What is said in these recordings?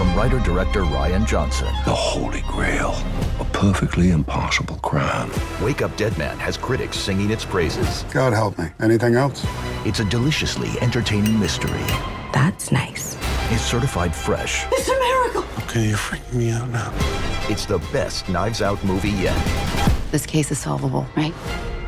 from writer-director Rian Johnson. The Holy Grail. A perfectly impossible crime. Wake Up Dead Man has critics singing its praises. God help me. Anything else? It's a deliciously entertaining mystery. That's nice. It's certified fresh. It's a miracle. Okay, you're freaking me out now. It's the best Knives Out movie yet. This case is solvable, right?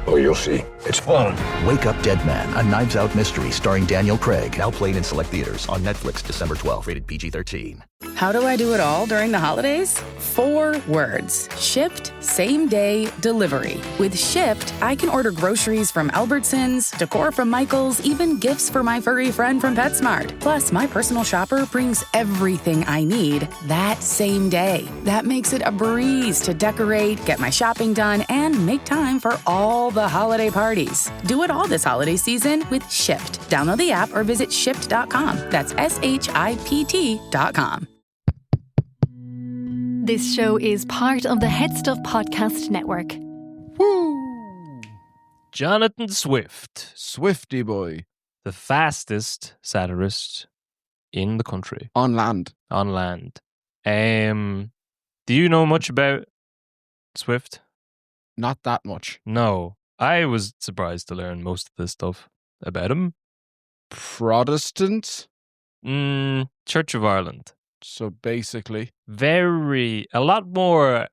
Oh, you'll see. It's fun. Wake Up Dead Man, a Knives Out mystery starring Daniel Craig. Now playing in select theaters on Netflix December 12th, rated PG-13. How do I do it all during the holidays? 4 words. Shipped, same day, delivery. With Shipped, I can order groceries from Albertsons, decor from Michaels, even gifts for my furry friend from PetSmart. Plus, my personal shopper brings everything I need that same day. That makes it a breeze to decorate, get my shopping done, and make time for all the holiday parties. Do it all this holiday season with Shipped. Download the app or visit Shipped.com. That's SHIPT.com. This show is part of the Head Stuff Podcast Network. Woo! Jonathan Swift, Swifty boy. the fastest satirist in the country On land. on land. Do you know much about Swift? Not that much. No. I was surprised to learn most of this stuff about him. Protestant. Church of Ireland. So basically, A lot more.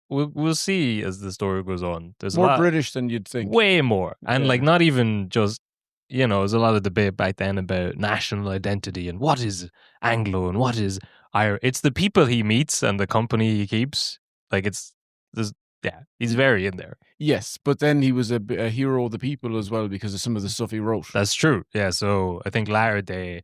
We'll see as the story goes on. There's more a lot, British than you'd think. way more, and Yeah. like not even just there's a lot of debate back then about national identity and what is Anglo and what is Irish. It's the people he meets and the company he keeps. Like he's very in there. Yes, but then he was a hero of the people as well because of some of the stuff he wrote. That's true. Yeah. So I think latter day.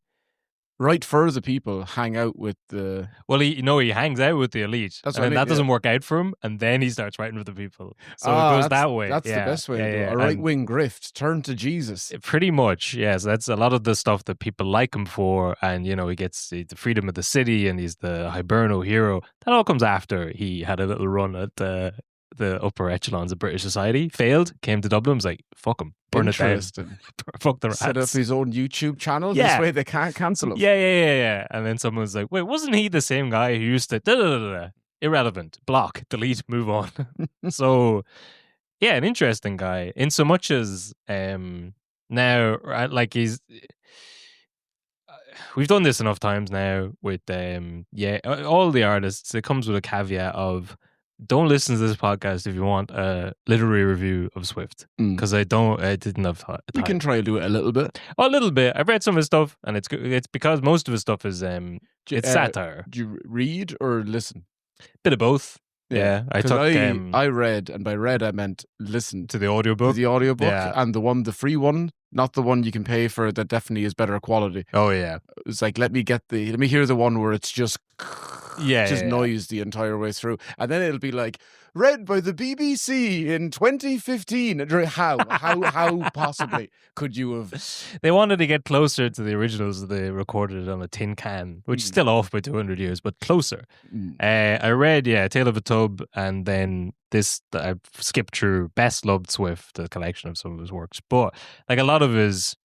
Right for the people, hang out with the... Well, he hangs out with the elite. That's and what I then mean, that doesn't work out for him, and then he starts writing for the people. So it goes that's- that way. That's Yeah, the best way yeah, to go. yeah. A right-wing grift. Turn to Jesus. Pretty much, yes. That's a lot of the stuff that people like him for, and he gets the freedom of the city, and he's the Hiberno hero. That all comes after he had a little run at the upper echelons of British society, failed, came to Dublin, was like, fuck him, burn it down, Interesting. fuck the rats. Set up his own YouTube channel. Yeah. This way they can't cancel him. Yeah. And then someone's like, wait, wasn't he the same guy who used to da-da-da-da-da? Irrelevant, block, delete, move on. So, yeah, an interesting guy in so much as now, like we've done this enough times now with all the artists. It comes with a caveat of don't listen to this podcast if you want a literary review of Swift, because I didn't have time. We can try to do it a little bit. A little bit. I've read some of his stuff, and it's good. It's because most of his stuff is it's satire. Do you read or listen? Bit of both. Yeah, I 'Cause took I read, and by read I meant listen to the audiobook. the audiobook, Yeah. and the free one, not the one you can pay for. That definitely is better quality. Oh yeah, It's like let me hear the one where it's just yeah. noise the entire way through, and then it'll be like read by the BBC in 2015. How possibly could you have? They wanted to get closer to the originals. They recorded it on a tin can, which is still off by 200 years, but closer. I read, Tale of a Tub, and then this I've skipped through Best Loved Swift, a collection of some of his works. But like a lot of his,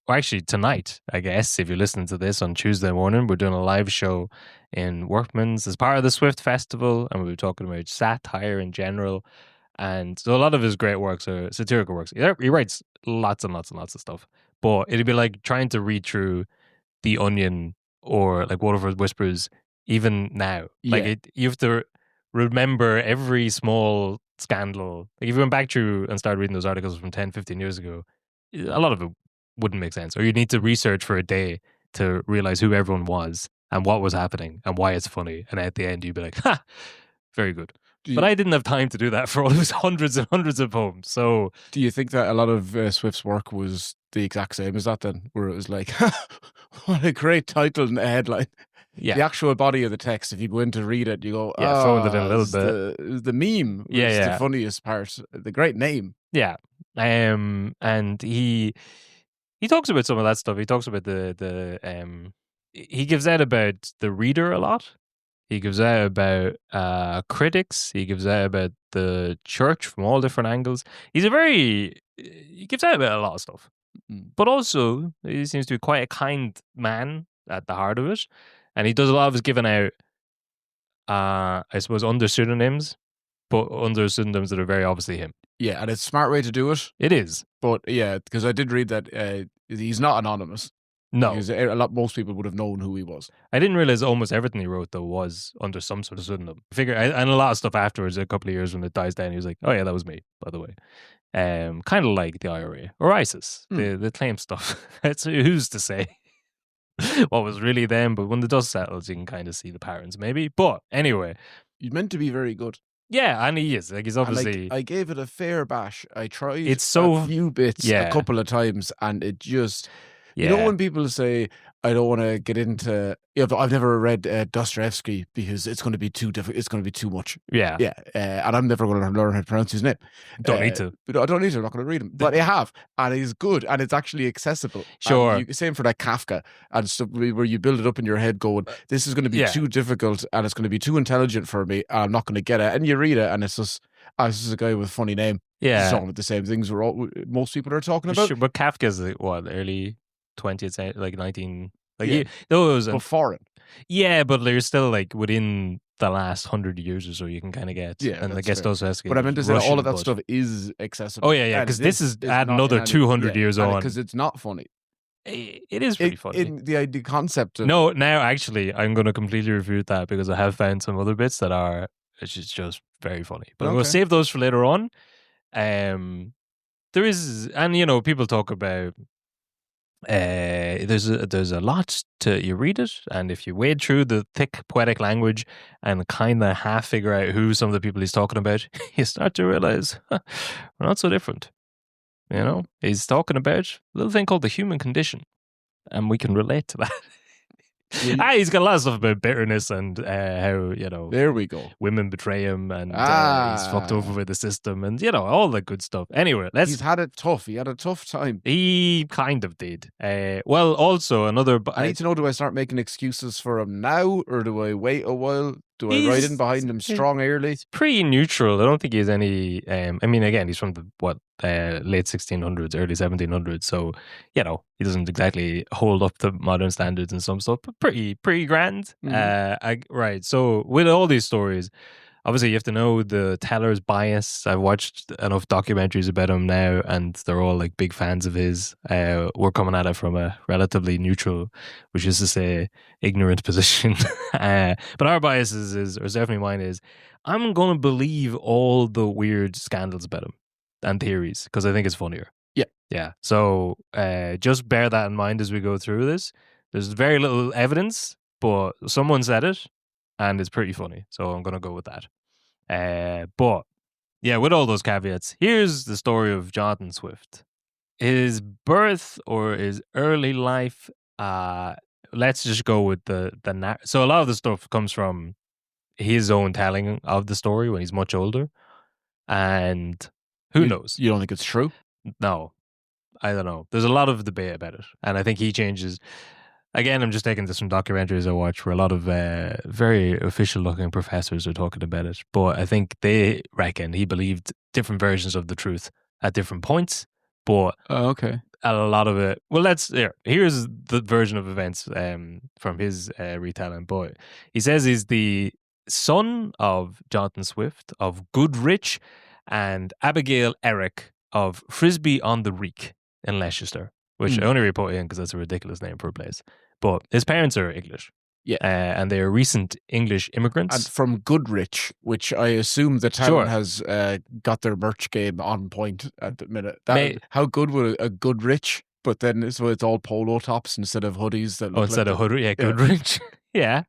well, actually tonight, I guess, if you're listening to this on Tuesday morning, we're doing a live show in Workman's as part of the Swift Festival, and we'll be talking about satire in general. And so a lot of his great works are satirical works. He writes lots and lots and lots of stuff, but it'd be like trying to read through The Onion or like Waterford Whispers even now. Like you have to remember every small scandal. Like if you went back through and started reading those articles from 10, 15 years ago, a lot of it wouldn't make sense. Or you need to research for a day to realize who everyone was and what was happening and why it's funny. And at the end, you'd be like, ha, very good. But I didn't have time to do that for all those hundreds and hundreds of poems. So, do you think that a lot of Swift's work was the exact same as that then? Where it was like, what a great title and a headline. yeah. The actual body of the text, if you go in to read it, you go, fold it in a little The meme was the funniest part. The great name. Yeah. And he talks about some of that stuff. He talks about he gives out about the reader a lot. He gives out about critics. He gives out about the church from all different angles. He gives out about a lot of stuff. But also, he seems to be quite a kind man at the heart of it. And he does a lot of his giving out, I suppose, under pseudonyms, but under pseudonyms that are very obviously him. Yeah, and it's a smart way to do it. It is. But yeah, because I did read that he's not anonymous. No. Because most people would have known who he was. I didn't realize almost everything he wrote, though, was under some sort of pseudonym. And a lot of stuff afterwards, a couple of years when it dies down, he was like, oh yeah, that was me, by the way. Kind of like the IRA or ISIS, the claim stuff. It's who's to say what was really them, but when the dust settles, you can kind of see the patterns, maybe. But anyway. He's meant to be very good. Yeah, and he is. Like, he's obviously... I gave it a fair bash. I tried a few bits a couple of times, and it just... Yeah. You know when people say, I don't want to get into... I've never read Dostoevsky because it's going to be too difficult. It's going to be too much. Yeah. Yeah. And I'm never going to learn how to pronounce his name. Don't need to. But I don't need to. I'm not going to read him. But I have. And he's good. And it's actually accessible. Sure. Same for that Kafka and stuff where you build it up in your head going, this is going to be too difficult and it's going to be too intelligent for me. And I'm not going to get it. And you read it and it's just, this is a guy with a funny name. Yeah. He's talking about the same things most people are talking about. Sure, but Kafka's early 20th century, like 19... those but foreign. Yeah, but they're still like within the last 100 years or so you can kind of get. Yeah, and I guess Dostoevsky. But I meant to say all of that stuff is accessible. Oh yeah, because this is add another 200 years on. Because it's not funny. It is pretty funny. In the concept of... No, now actually I'm going to completely refute that because I have found some other bits that are just very funny. But I'm going to save those for later on. There is, and people talk about there's a lot to you read it, and if you wade through the thick poetic language and kind of half figure out who some of the people he's talking about, you start to realize we're not so different. He's talking about a little thing called the human condition, and we can relate to that. He's got a lot of stuff about bitterness and how there we go, women betray him, and he's fucked over with the system, and all the good stuff. Anyway, he's had it tough. He had a tough time. He kind of did. Well, also another. I need to know: do I start making excuses for him now, or do I wait a while? Do I ride in behind him strong early? He's pretty neutral. I don't think he has any. I mean, again, he's from the late 1600s, early 1700s. So he doesn't exactly hold up to modern standards and some stuff, but pretty grand. Right. So with all these stories, obviously you have to know the teller's bias. I've watched enough documentaries about him now, and they're all like big fans of his. We're coming at it from a relatively neutral, which is to say, ignorant position. But our bias is, or definitely mine is, I'm going to believe all the weird scandals about him and theories because I think it's funnier. Yeah. So just bear that in mind as we go through this. There's very little evidence, but someone said it, and it's pretty funny. So I'm going to go with that. But yeah, with all those caveats, here's the story of Jonathan Swift. His birth or his early life, let's just go with so a lot of the stuff comes from his own telling of the story when he's much older. And who knows? You don't think it's true? No, I don't know. There's a lot of debate about it. And I think he changes. Again, I'm just taking this from documentaries I watch where a lot of very official-looking professors are talking about it. But I think they reckon he believed different versions of the truth at different points. But okay, a lot of it... Well, here's the version of events from his retelling. But he says he's the son of Jonathan Swift, of Goodrich, and Abigail Eric of Frisbee-on-the-Reek in Leicester. Which I only put in because that's a ridiculous name for a place. But his parents are English. Yeah. And they are recent English immigrants. And from Goodrich, which I assume the town has got their merch game on point at the minute. How good would a Goodrich, but then so it's all polo tops instead of hoodies. Instead of hoodie, Goodrich. Yeah.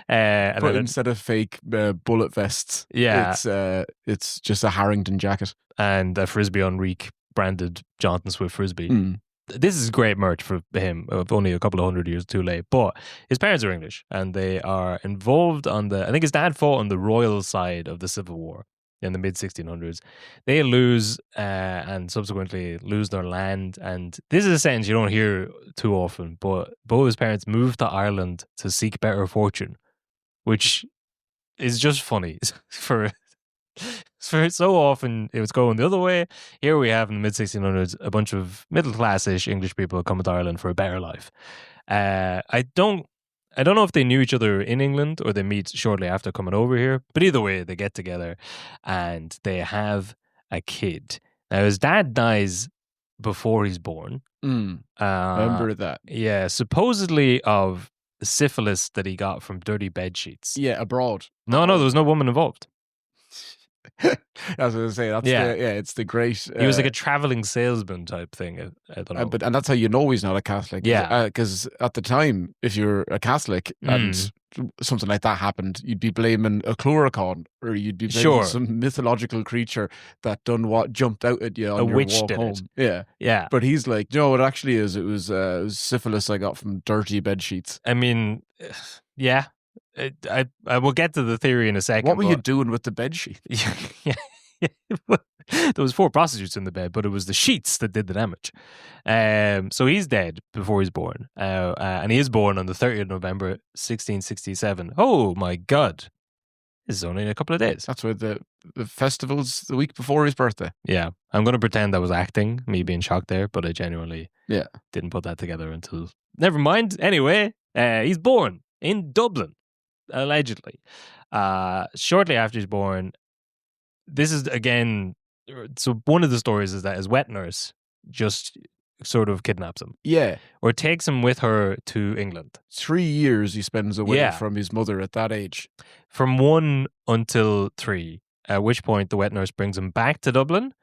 But instead of fake bullet vests, it's just a Harrington jacket. And a Frisbee-on-Reek branded Jonathan Swift Frisbee. This is great merch for him, only a couple of 100 years too late. But his parents are English, and they are involved I think his dad fought on the royal side of the Civil War in the mid-1600s. They lose and subsequently lose their land. And this is a sentence you don't hear too often, but both his parents moved to Ireland to seek better fortune, which is just funny for so often it was going the other way. Here we have in the mid-1600s a bunch of middle-class-ish English people coming to Ireland for a better life. I I don't know if they knew each other in England or they meet shortly after coming over here. But either way, they get together and they have a kid. Now, his dad dies before he's born. I remember that. Yeah, supposedly of syphilis that he got from dirty bed sheets. Yeah, abroad. No, there was no woman involved. I was going to say, it's the great... he was like a traveling salesman type thing. I don't know. And that's how you know he's not a Catholic. Yeah. Because at the time, if you're a Catholic and something like that happened, you'd be blaming a chloroquine, or you'd be blaming some mythological creature that done what jumped out at you on your witch walk did home. it. Yeah. But he's like, no, it actually is. It was syphilis I got from dirty bed sheets. I mean, yeah. I will get to the theory in a second. What were you doing with the bed sheet? Yeah. There was 4 prostitutes in the bed, but it was the sheets that did the damage. So he's dead before he's born. And he is born on the 30th of November, 1667. Oh my God. This is only in a couple of days. That's where the festival's the week before his birthday. Yeah. I'm going to pretend that was acting, me being shocked there, but I genuinely didn't put that together until... Never mind. Anyway, he's born in Dublin. Allegedly. Shortly after he's born, this is again, so one of the stories is that his wet nurse just sort of kidnaps him. Yeah. Or takes him with her to England. 3 years he spends away from his mother at that age. From 1 until 3, at which point the wet nurse brings him back to Dublin,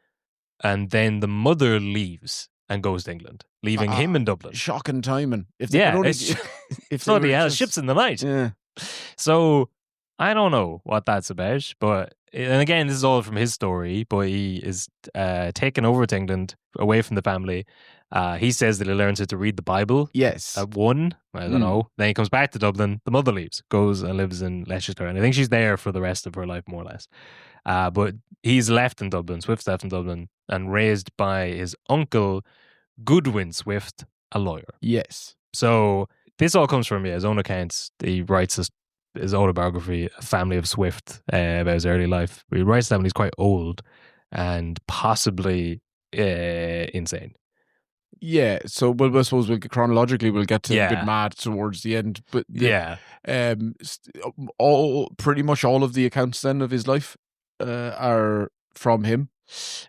and then the mother leaves and goes to England, leaving him in Dublin. Shocking timing. If bloody hell, ships in the night. Yeah. So I don't know what that's about, but and again, this is all from his story. But he is taken over to England, away from the family. He says that he learns how to read the Bible. Yes, at 1. I don't know. Then he comes back to Dublin. The mother leaves, goes and lives in Leicester, and I think she's there for the rest of her life, more or less. But he's left in Dublin. Swift's left in Dublin and raised by his uncle, Goodwin Swift, a lawyer. Yes. So this all comes from his own accounts. He writes his autobiography, A Family of Swift, about his early life. He writes that when he's quite old and possibly insane. Yeah, so I suppose chronologically we'll get to a bit mad towards the end. But pretty much all of the accounts then of his life are from him.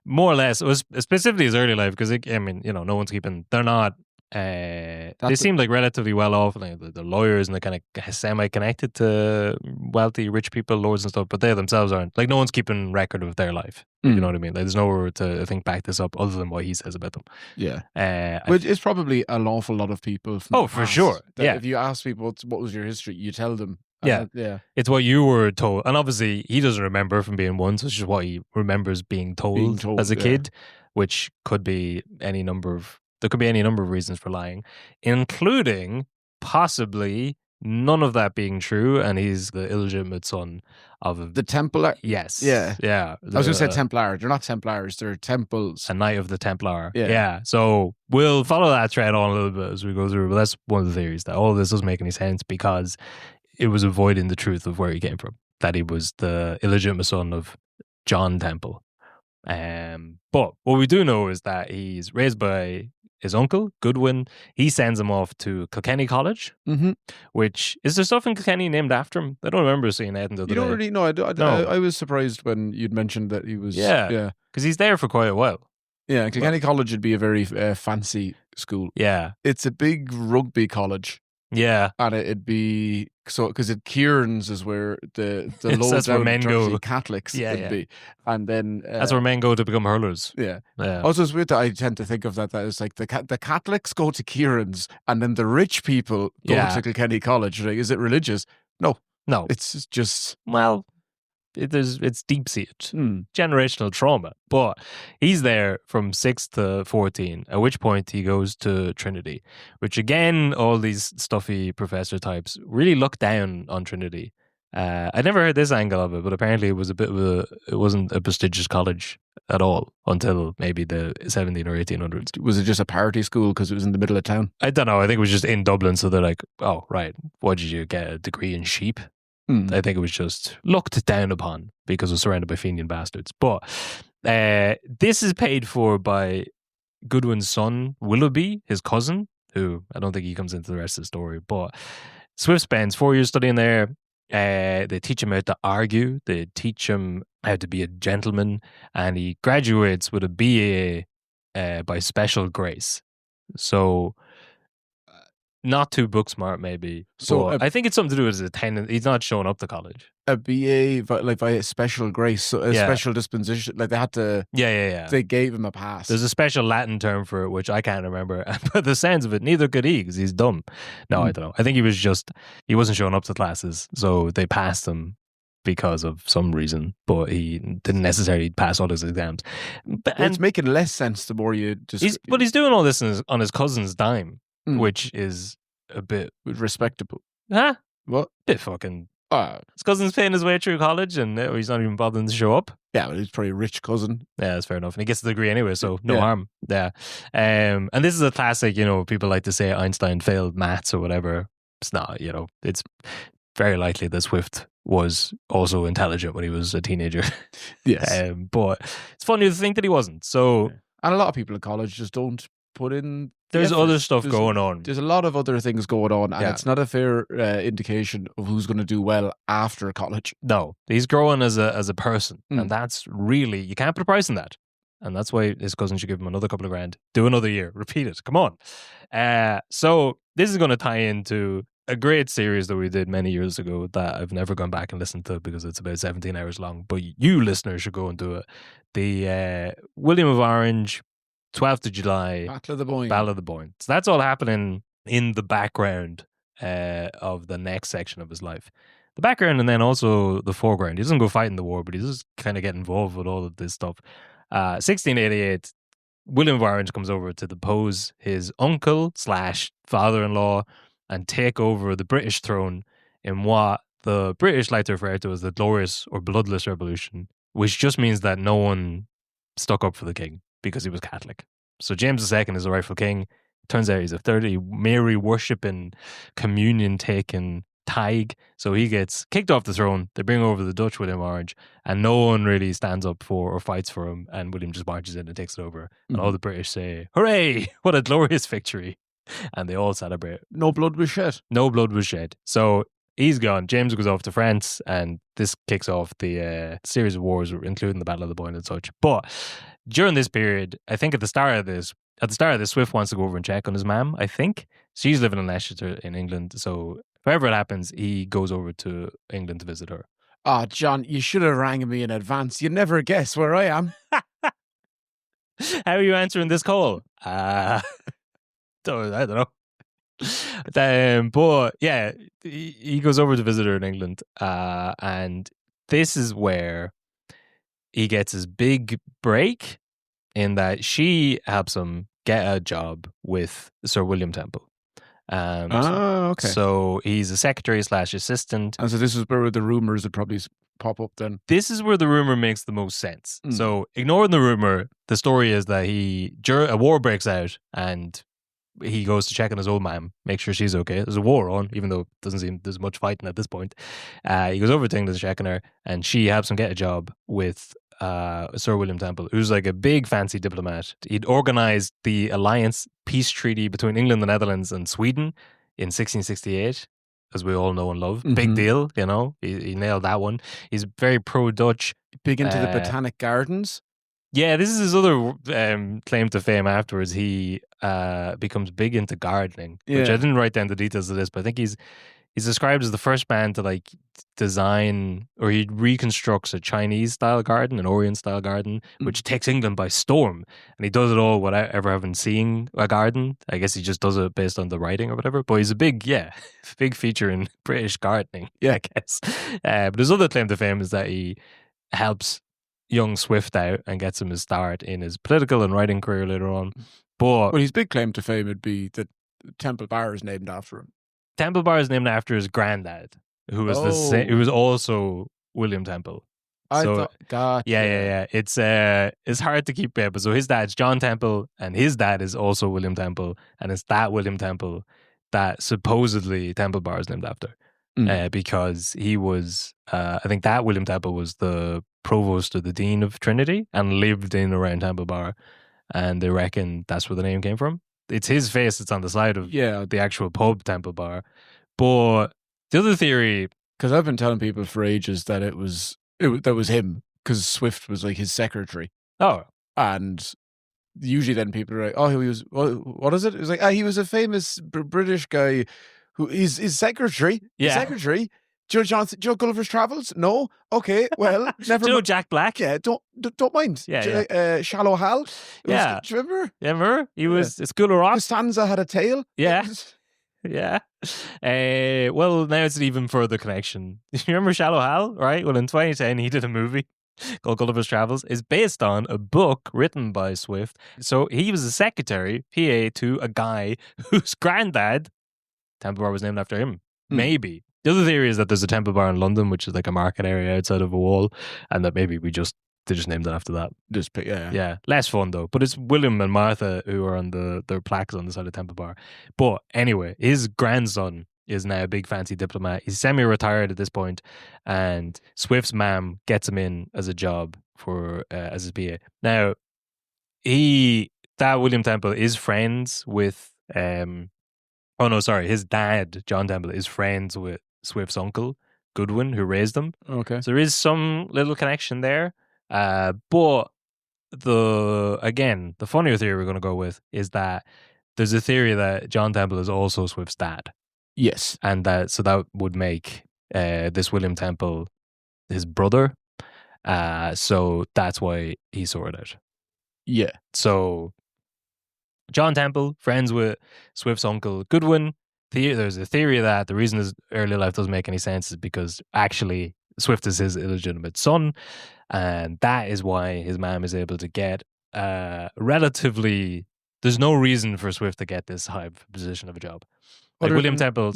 More or less. It was specifically his early life because, I mean, no one's keeping... They're not... they seem like relatively well off, like the lawyers, and they're kind of semi-connected to wealthy, rich people, lords and stuff, but they themselves aren't. Like, no one's keeping record of their life. You know what I mean? Like, there's nowhere to think back this up other than what he says about them. Yeah. Which is probably an awful lot of people. For sure. Yeah. If you ask people what was your history, you tell them. Yeah. It's what you were told. And obviously, he doesn't remember from being 1, so it's just what he remembers being told as a kid, which could be any number of... There could be any number of reasons for lying, including possibly none of that being true, and he's the illegitimate son of the Templar. Yes. Yeah. I was going to say Templar. They're not Templars. They're temples. A Knight of the Templar. Yeah. So we'll follow that thread on a little bit as we go through, but that's one of the theories, that all of this doesn't make any sense because it was avoiding the truth of where he came from, that he was the illegitimate son of John Temple. But what we do know is that he's raised by his uncle, Goodwin. He sends him off to Kilkenny College, which is there stuff in Kilkenny named after him? I don't remember seeing anything the other day. You don't really know. I was surprised when you'd mentioned that he was. Yeah. Because he's there for quite a while. Yeah, Kilkenny College would be a very fancy school. Yeah. It's a big rugby college. Yeah. And it'd be so because at Kieran's is where the low down men go. Catholics would be, and then that's where men go to become hurlers. Yeah. Also, it's weird that I tend to think of that as like the Catholics go to Kieran's, and then the rich people go to Kilkenny College. Like, is it religious? No. It's just it's deep-seated generational trauma. But he's there from 6 to 14, at which point he goes to Trinity, which again, all these stuffy professor types really look down on Trinity. I never heard this angle of it, but apparently it was it wasn't a prestigious college at all until maybe the 17 or 1800s. Was it just a party school because it was in the middle of town? I don't know. I think it was just in Dublin, so they're like, oh, right, what did you get, a degree in sheep? I think it was just looked down upon because it was surrounded by Fenian bastards. But this is paid for by Goodwin's son, Willoughby, his cousin, who I don't think he comes into the rest of the story. But Swift spends 4 years studying there. They teach him how to argue. They teach him how to be a gentleman. And he graduates with a BA by special grace. So, not too book smart, maybe. So I think it's something to do with his attendance. He's not showing up to college. A BA, like by a special grace, so a special disposition. Like they had to. Yeah. They gave him a pass. There's a special Latin term for it, which I can't remember. But the sense of it, neither could he, because he's dumb. No, I don't know. I think he wasn't showing up to classes, so they passed him because of some reason, but he didn't necessarily pass all his exams. It's making less sense the more you just. But he's doing all this on his cousin's dime, which is a bit respectable. Huh? What? Bit fucking. His cousin's paying his way through college, and he's not even bothering to show up. Yeah, but he's probably a rich cousin. Yeah, that's fair enough. And he gets the degree anyway, so no harm. Yeah. And this is a classic, people like to say Einstein failed maths or whatever. It's not, it's very likely that Swift was also intelligent when he was a teenager. Yes. But it's funny to think that he wasn't. So, and a lot of people in college just don't put in. There's other stuff going on. There's a lot of other things going on, and it's not a fair indication of who's going to do well after college. No, he's growing as a person, and that's really, you can't put a price on that. And that's why his cousin should give him another couple of grand. Do another year. Repeat it. Come on. So this is going to tie into a great series that we did many years ago that I've never gone back and listened to because it's about 17 hours long. But you listeners should go and do it. The William of Orange, 12th of July. Battle of the Boyne. Battle of the Boyne. So that's all happening in the background of the next section of his life. The background and then also the foreground. He doesn't go fight in the war, but he does kind of get involved with all of this stuff. 1688, William of Orange comes over to depose his uncle / father-in-law and take over the British throne in what the British like to refer to as the Glorious or Bloodless Revolution, which just means that no one stuck up for the king because he was Catholic. So James II is the rightful king. Turns out he's a 30 Mary worshipping, communion taking Tig. So he gets kicked off the throne. They bring over the Dutch William Orange, and no one really stands up for or fights for him. And William just marches in and takes it over. And all the British say, "Hooray! What a glorious victory!" And they all celebrate. No blood was shed. No blood was shed. So he's gone. James goes off to France, and this kicks off the series of wars, including the Battle of the Boyne and such. But during this period, I think at the start of this, Swift wants to go over and check on his mum, I think. She's living in Leicester in England. So wherever it happens, he goes over to England to visit her. Oh, John, you should have rang me in advance. You'd never guess where I am. How are you answering this call? I don't know. But yeah, he goes over to visit her in England. And this is where he gets his big break in that she helps him get a job with Sir William Temple. Okay. So he's a secretary / assistant. And so this is where the rumors would probably pop up then. This is where the rumor makes the most sense. So ignoring the rumor, the story is that a war breaks out and he goes to check on his old mum, make sure she's okay. There's a war on, even though it doesn't seem there's much fighting at this point. He goes over to England to check on her, and she helps him get a job with Sir William Temple, who's like a big fancy diplomat. He'd organized the alliance peace treaty between England, the Netherlands, and Sweden in 1668, as we all know and love. Big deal, He nailed that one. He's very pro-Dutch. Big into the Botanic Gardens. Yeah, this is his other claim to fame afterwards. He becomes big into gardening, which I didn't write down the details of this, but I think he's described as the first man to design, or he reconstructs a Chinese style garden, an Orient style garden, which takes England by storm. And he does it all without ever having seen a garden. I guess he just does it based on the writing or whatever. But he's a big feature in British gardening, I guess. But his other claim to fame is that he helps young Swift out and gets him his start in his political and writing career later on. But his big claim to fame would be that Temple Bar is named after him. Temple Bar is named after his granddad, who was who was also William Temple. Gotcha. Yeah. It's hard to keep up. So his dad's John Temple, and his dad is also William Temple, and it's that William Temple that supposedly Temple Bar is named after, because he was. I think that William Temple was the provost or the dean of Trinity and lived in around Temple Bar, and they reckon that's where the name came from. It's his face that's on the side of the actual pub, Temple Bar. But the other theory, because I've been telling people for ages that that was him, because Swift was like his secretary. Oh, and usually then people are like, oh, he was, what is it? It was like, he was a famous British guy who is his secretary. Yeah. His secretary. Joe Gulliver's Travels? No? Okay, well, never. Do you know Jack Black? Yeah, don't mind. Yeah, Shallow Hal? Yeah. Do you remember? Yeah, remember? He was a School of Rock. Costanza had a tail. Yeah. Yeah. Well, now it's an even further connection. You remember Shallow Hal, right? Well, in 2010, he did a movie called Gulliver's Travels. It's based on a book written by Swift. So he was a secretary, PA, to a guy whose granddad, Temple Bar was named after him. Maybe. The other theory is that there's a Temple Bar in London, which is like a market area outside of a wall, and that maybe they just named it after that. Yeah. Less fun though. But it's William and Martha who are on their plaques on the side of Temple Bar. But anyway, his grandson is now a big fancy diplomat. He's semi-retired at this point, and Swift's mom gets him in as a job for as his PA. Now, William Temple is friends with his dad, John Temple, is friends with Swift's uncle, Goodwin, who raised him. Okay. So there is some little connection there. But the funnier theory we're going to go with is that there's a theory that John Temple is also Swift's dad. Yes. And that would make this William Temple his brother. So that's why he sorted out. Yeah. So John Temple, friends with Swift's uncle Goodwin. There's a theory that the reason his early life doesn't make any sense is because actually Swift is his illegitimate son, and that is why his mom is able to get relatively. There's no reason for Swift to get this high position of a job. Like William Temple,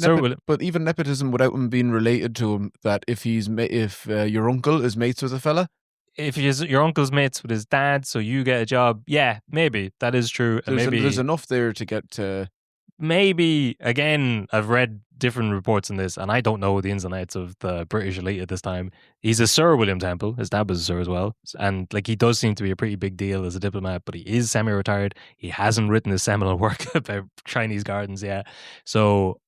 but even nepotism without him being related to him. That if your uncle is mates with a fella. If your uncle's mates with his dad, so you get a job, yeah, maybe that is true. There's enough there to get to. Maybe, again, I've read different reports on this, and I don't know the ins and outs of the British elite at this time. He's a Sir William Temple. His dad was a Sir as well. And like he does seem to be a pretty big deal as a diplomat, but he is semi-retired. He hasn't written his seminal work about Chinese gardens yet. So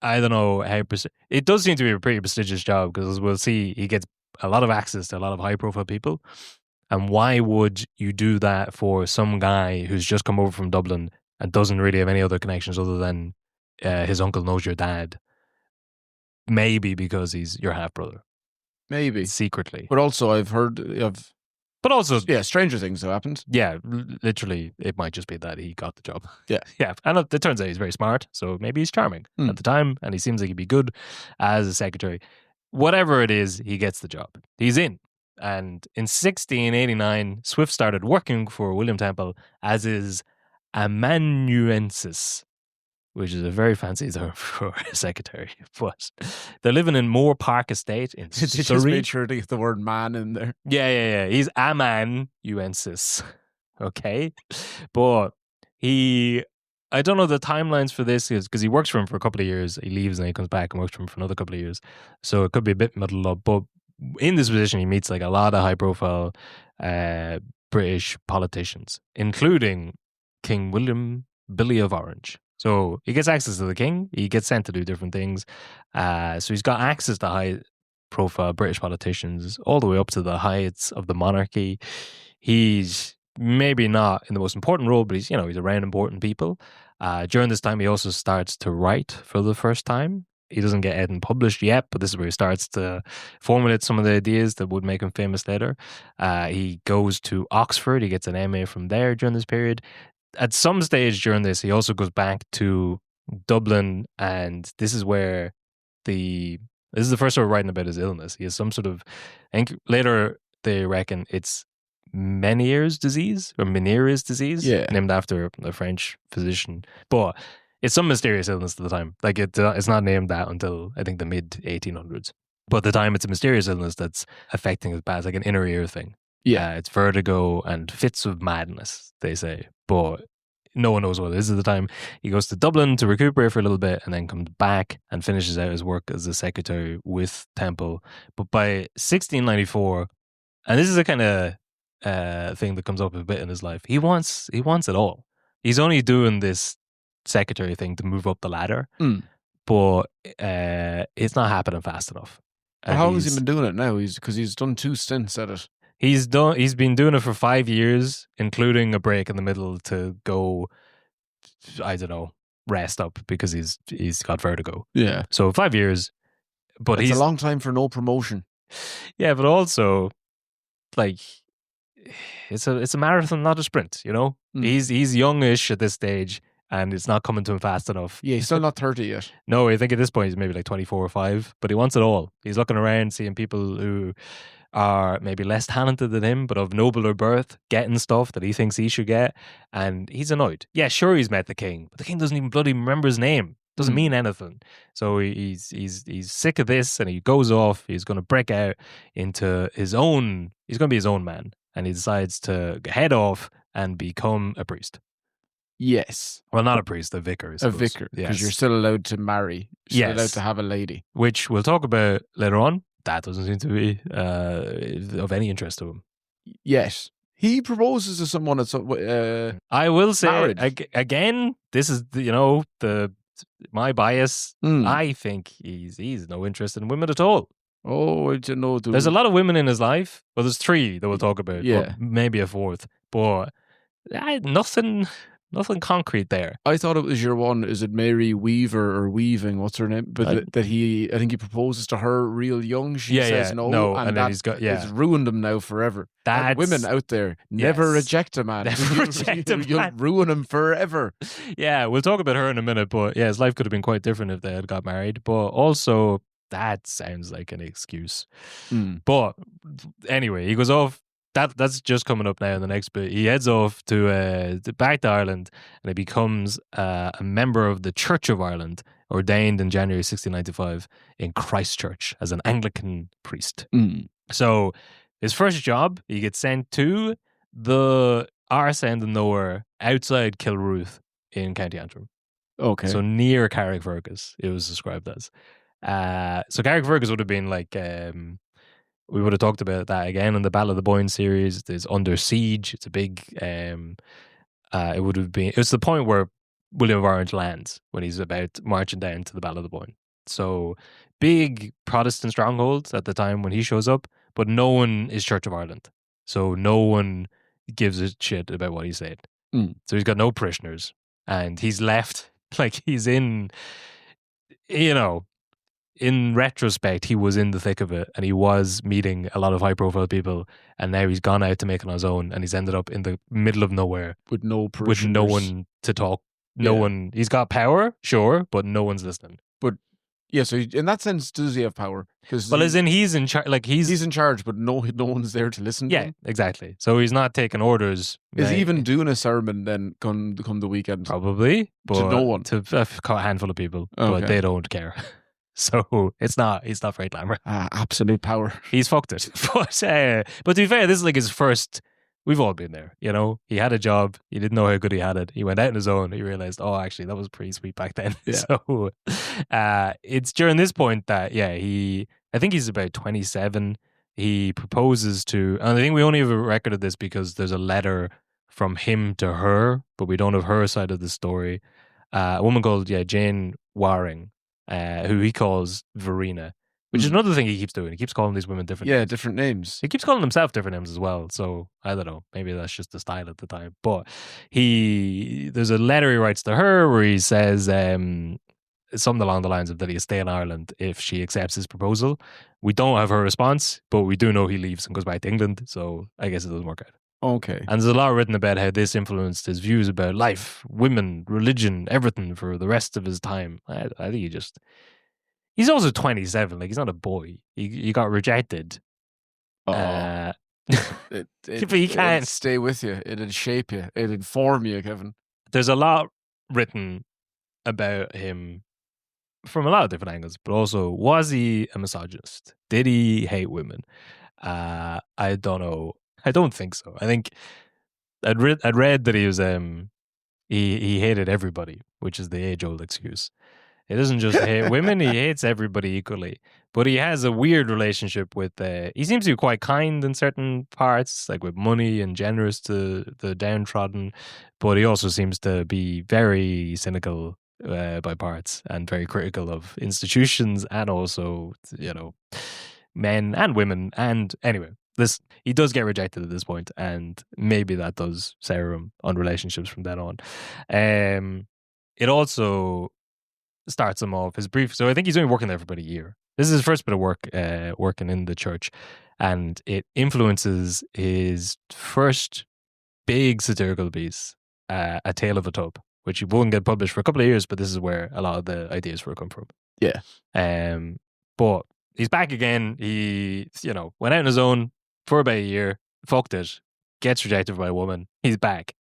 I don't know how... It does seem to be a pretty prestigious job, because as we'll see, he gets a lot of access to a lot of high-profile people. And why would you do that for some guy who's just come over from Dublin and doesn't really have any other connections other than his uncle knows your dad? Maybe because he's your half-brother. Maybe. Secretly. But also I've heard of... But also... Yeah, stranger things have happened. Yeah, literally, it might just be that he got the job. Yeah. Yeah, and it turns out he's very smart, so maybe he's charming at the time, and he seems like he'd be good as a secretary. Whatever it is, he gets the job. He's in. And in 1689, Swift started working for William Temple as his amanuensis, which is a very fancy term for a secretary. But they're living in Moore Park Estate in Surrey. They just made sure to get the word man in there. Yeah. He's amanuensis. Okay. But I don't know the timelines for this because he works for him for a couple of years. He leaves and he comes back and works for him for another couple of years. So it could be a bit muddled up. But in this position, he meets like a lot of high profile British politicians, including King William Billy of Orange. So he gets access to the king. He gets sent to do different things. So he's got access to high-profile British politicians all the way up to the heights of the monarchy. He's maybe not in the most important role, but he's around important people. During this time, he also starts to write for the first time. He doesn't get anything published yet, but this is where he starts to formulate some of the ideas that would make him famous later. He goes to Oxford. He gets an MA from there during this period. At some stage during this, he also goes back to Dublin, and this is where this is the first sort of writing about his illness. He has some sort of, I think later they reckon it's Meniere's disease, named after a French physician. But it's some mysterious illness at the time. Like it's not named that until I think the mid 1800s. But at the time, it's a mysterious illness that's affecting his past, like an inner ear thing. Yeah, it's vertigo and fits of madness, they say. But no one knows what it is at the time. He goes to Dublin to recuperate for a little bit and then comes back and finishes out his work as a secretary with Temple. But by 1694, and this is a kind of thing that comes up a bit in his life, he wants it all. He's only doing this secretary thing to move up the ladder. but it's not happening fast enough. And how long has he been doing it now? Because he's done 2 stints at it. He's been doing it for 5 years, including a break in the middle to go, I don't know, rest up because he's got vertigo. Yeah. So 5 years, but it's a long time for no promotion. Yeah, but also, like, it's a marathon, not a sprint. You know, he's youngish at this stage, and it's not coming to him fast enough. Yeah, he's still not 30 yet. No, I think at this point he's maybe like 24 or 5, but he wants it all. He's looking around, seeing people who are maybe less talented than him, but of nobler birth, getting stuff that he thinks he should get, and he's annoyed. Yeah, sure, he's met the king, but the king doesn't even bloody remember his name. Doesn't mean anything. So he's sick of this, and he goes off. He's going to break out into his own. He's going to be his own man, and he decides to head off and become a priest. Yes. Well, not a priest, a vicar. A vicar, because you're still allowed to marry. You're still allowed to have a lady. Which we'll talk about later on. That doesn't seem to be of any interest to him. Yes. He proposes to someone that's I will say, again, this is, my bias. I think he's no interest in women at all. Oh, I don't know. There's a lot of women in his life. Well, there's 3 that we'll talk about. Yeah. Maybe a 4th. But nothing concrete there. I thought it was your one. Is it Mary Weaver or Weaving? What's her name? But I think he proposes to her real young. She says no, and then it's ruined him now forever. And women out there, never reject a man. Never reject a man. You'll ruin him forever. Yeah, we'll talk about her in a minute. But yeah, his life could have been quite different if they had got married. But also, that sounds like an excuse. But anyway, he goes off. That's just coming up now in the next bit. He heads off to back to Ireland, and he becomes a member of the Church of Ireland, ordained in January 1695 in Christchurch as an Anglican priest. So his first job, he gets sent to the arse end of nowhere outside Kilruth in County Antrim. Okay. So near Carrickfergus, it was described as. So Carrickfergus would have been like... we would have talked about that again in the Battle of the Boyne series. There's Under Siege. It's a big. It would have been. It's the point where William of Orange lands when he's about marching down to the Battle of the Boyne. So big Protestant strongholds at the time when he shows up, but no one is Church of Ireland. So no one gives a shit about what he said. So he's got no parishioners, and he's left like he's in. You know. In retrospect, he was in the thick of it, and he was meeting a lot of high-profile people, and now he's gone out to make it on his own, and he's ended up in the middle of nowhere with no one to talk. No one. He's got power, sure, but no one's listening. But yeah, so in that sense, does he have power? Well, as in he's in charge. Like he's in charge, but no one's there to listen. to him. Exactly. So he's not taking orders. Is he even doing a sermon then? Come the weekend, probably, but to no one, to a handful of people, but they don't care. So he's not very glamorous. Absolute power. He's fucked it. But to be fair, this is like his first. We've all been there, you know. He had a job. He didn't know how good he had it. He went out on his own. He realized, oh, actually, that was pretty sweet back then. Yeah. So it's during this point that I think he's about 27. He proposes to, and I think we only have a record of this because there's a letter from him to her, but we don't have her side of the story. A woman called Jane Waring. Who he calls Verena, which is another thing he keeps doing. He keeps calling these women different names. Different names. He keeps calling himself different names as well. So I don't know. Maybe that's just the style at the time. But there's a letter he writes to her where he says something along the lines of that he'll stay in Ireland if she accepts his proposal. We don't have her response, but we do know he leaves and goes back to England. So I guess it doesn't work out. Okay. And there's a lot written about how this influenced his views about life, women, religion, everything for the rest of his time. I think he's also 27. Like, he's not a boy. He got rejected. But he can't stay with you. It'd shape you. It'd inform you, Kevin. There's a lot written about him from a lot of different angles, but also, was he a misogynist? Did he hate women? I don't know. I don't think so. I think I'd read that he was he hated everybody, which is the age-old excuse. He doesn't just hate women; he hates everybody equally. But he has a weird relationship with. He seems to be quite kind in certain parts, like with money and generous to the downtrodden. But he also seems to be very cynical by parts and very critical of institutions and also, men and women. And anyway, he does get rejected at this point, and maybe that does sour him on relationships from then on. It also starts him off his brief. So I think he's only working there for about a year. This is his first bit of work working in the church, and it influences his first big satirical piece, A Tale of a Tub, which won't get published for a couple of years, but this is where a lot of the ideas for it come from. Yeah. But he's back again. He, went out on his own for about a year, fucked it, gets rejected by a woman. He's back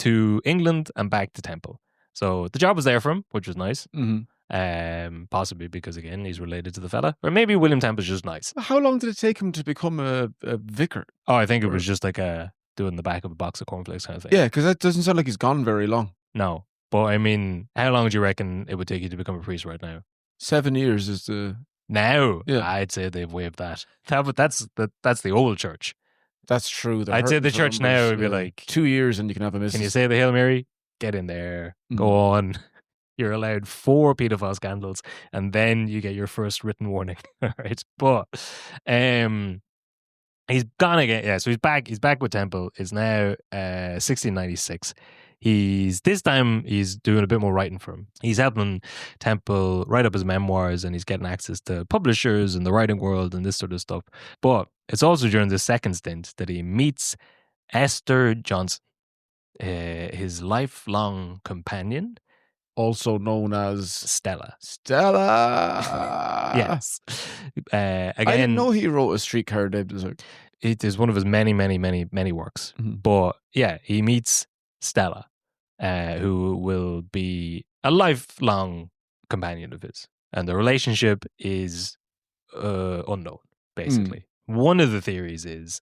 to England and back to Temple. So the job was there for him, which was nice. Mm-hmm. Possibly because, again, he's related to the fella. Or maybe William Temple's just nice. How long did it take him to become a vicar? Oh, I think it was just like doing the back of a box of cornflakes kind of thing. Yeah, because that doesn't sound like he's gone very long. No. But I mean, how long do you reckon it would take you to become a priest right now? 7 years is the... Now, yeah. I'd say they've waived that. But that's the old church. That's true. I'd say the church now would be like 2 years and you can have a miss. Can you say the Hail Mary? Get in there. Go on. You're allowed 4 pedophile scandals, and then you get your first written warning. All right, but he's gone again. Yeah, so he's back. He's back with Temple. It's now 1696. This time he's doing a bit more writing for him. He's helping Temple write up his memoirs, and he's getting access to publishers and the writing world and this sort of stuff. But it's also during the second stint that he meets Esther Johnson, his lifelong companion, also known as Stella. Yes. Again, I didn't know he wrote A Streetcar Named Desert. It is one of his many, many, many, many works. Mm-hmm. But yeah, he meets Stella, who will be a lifelong companion of his. And the relationship is unknown, basically. One of the theories is,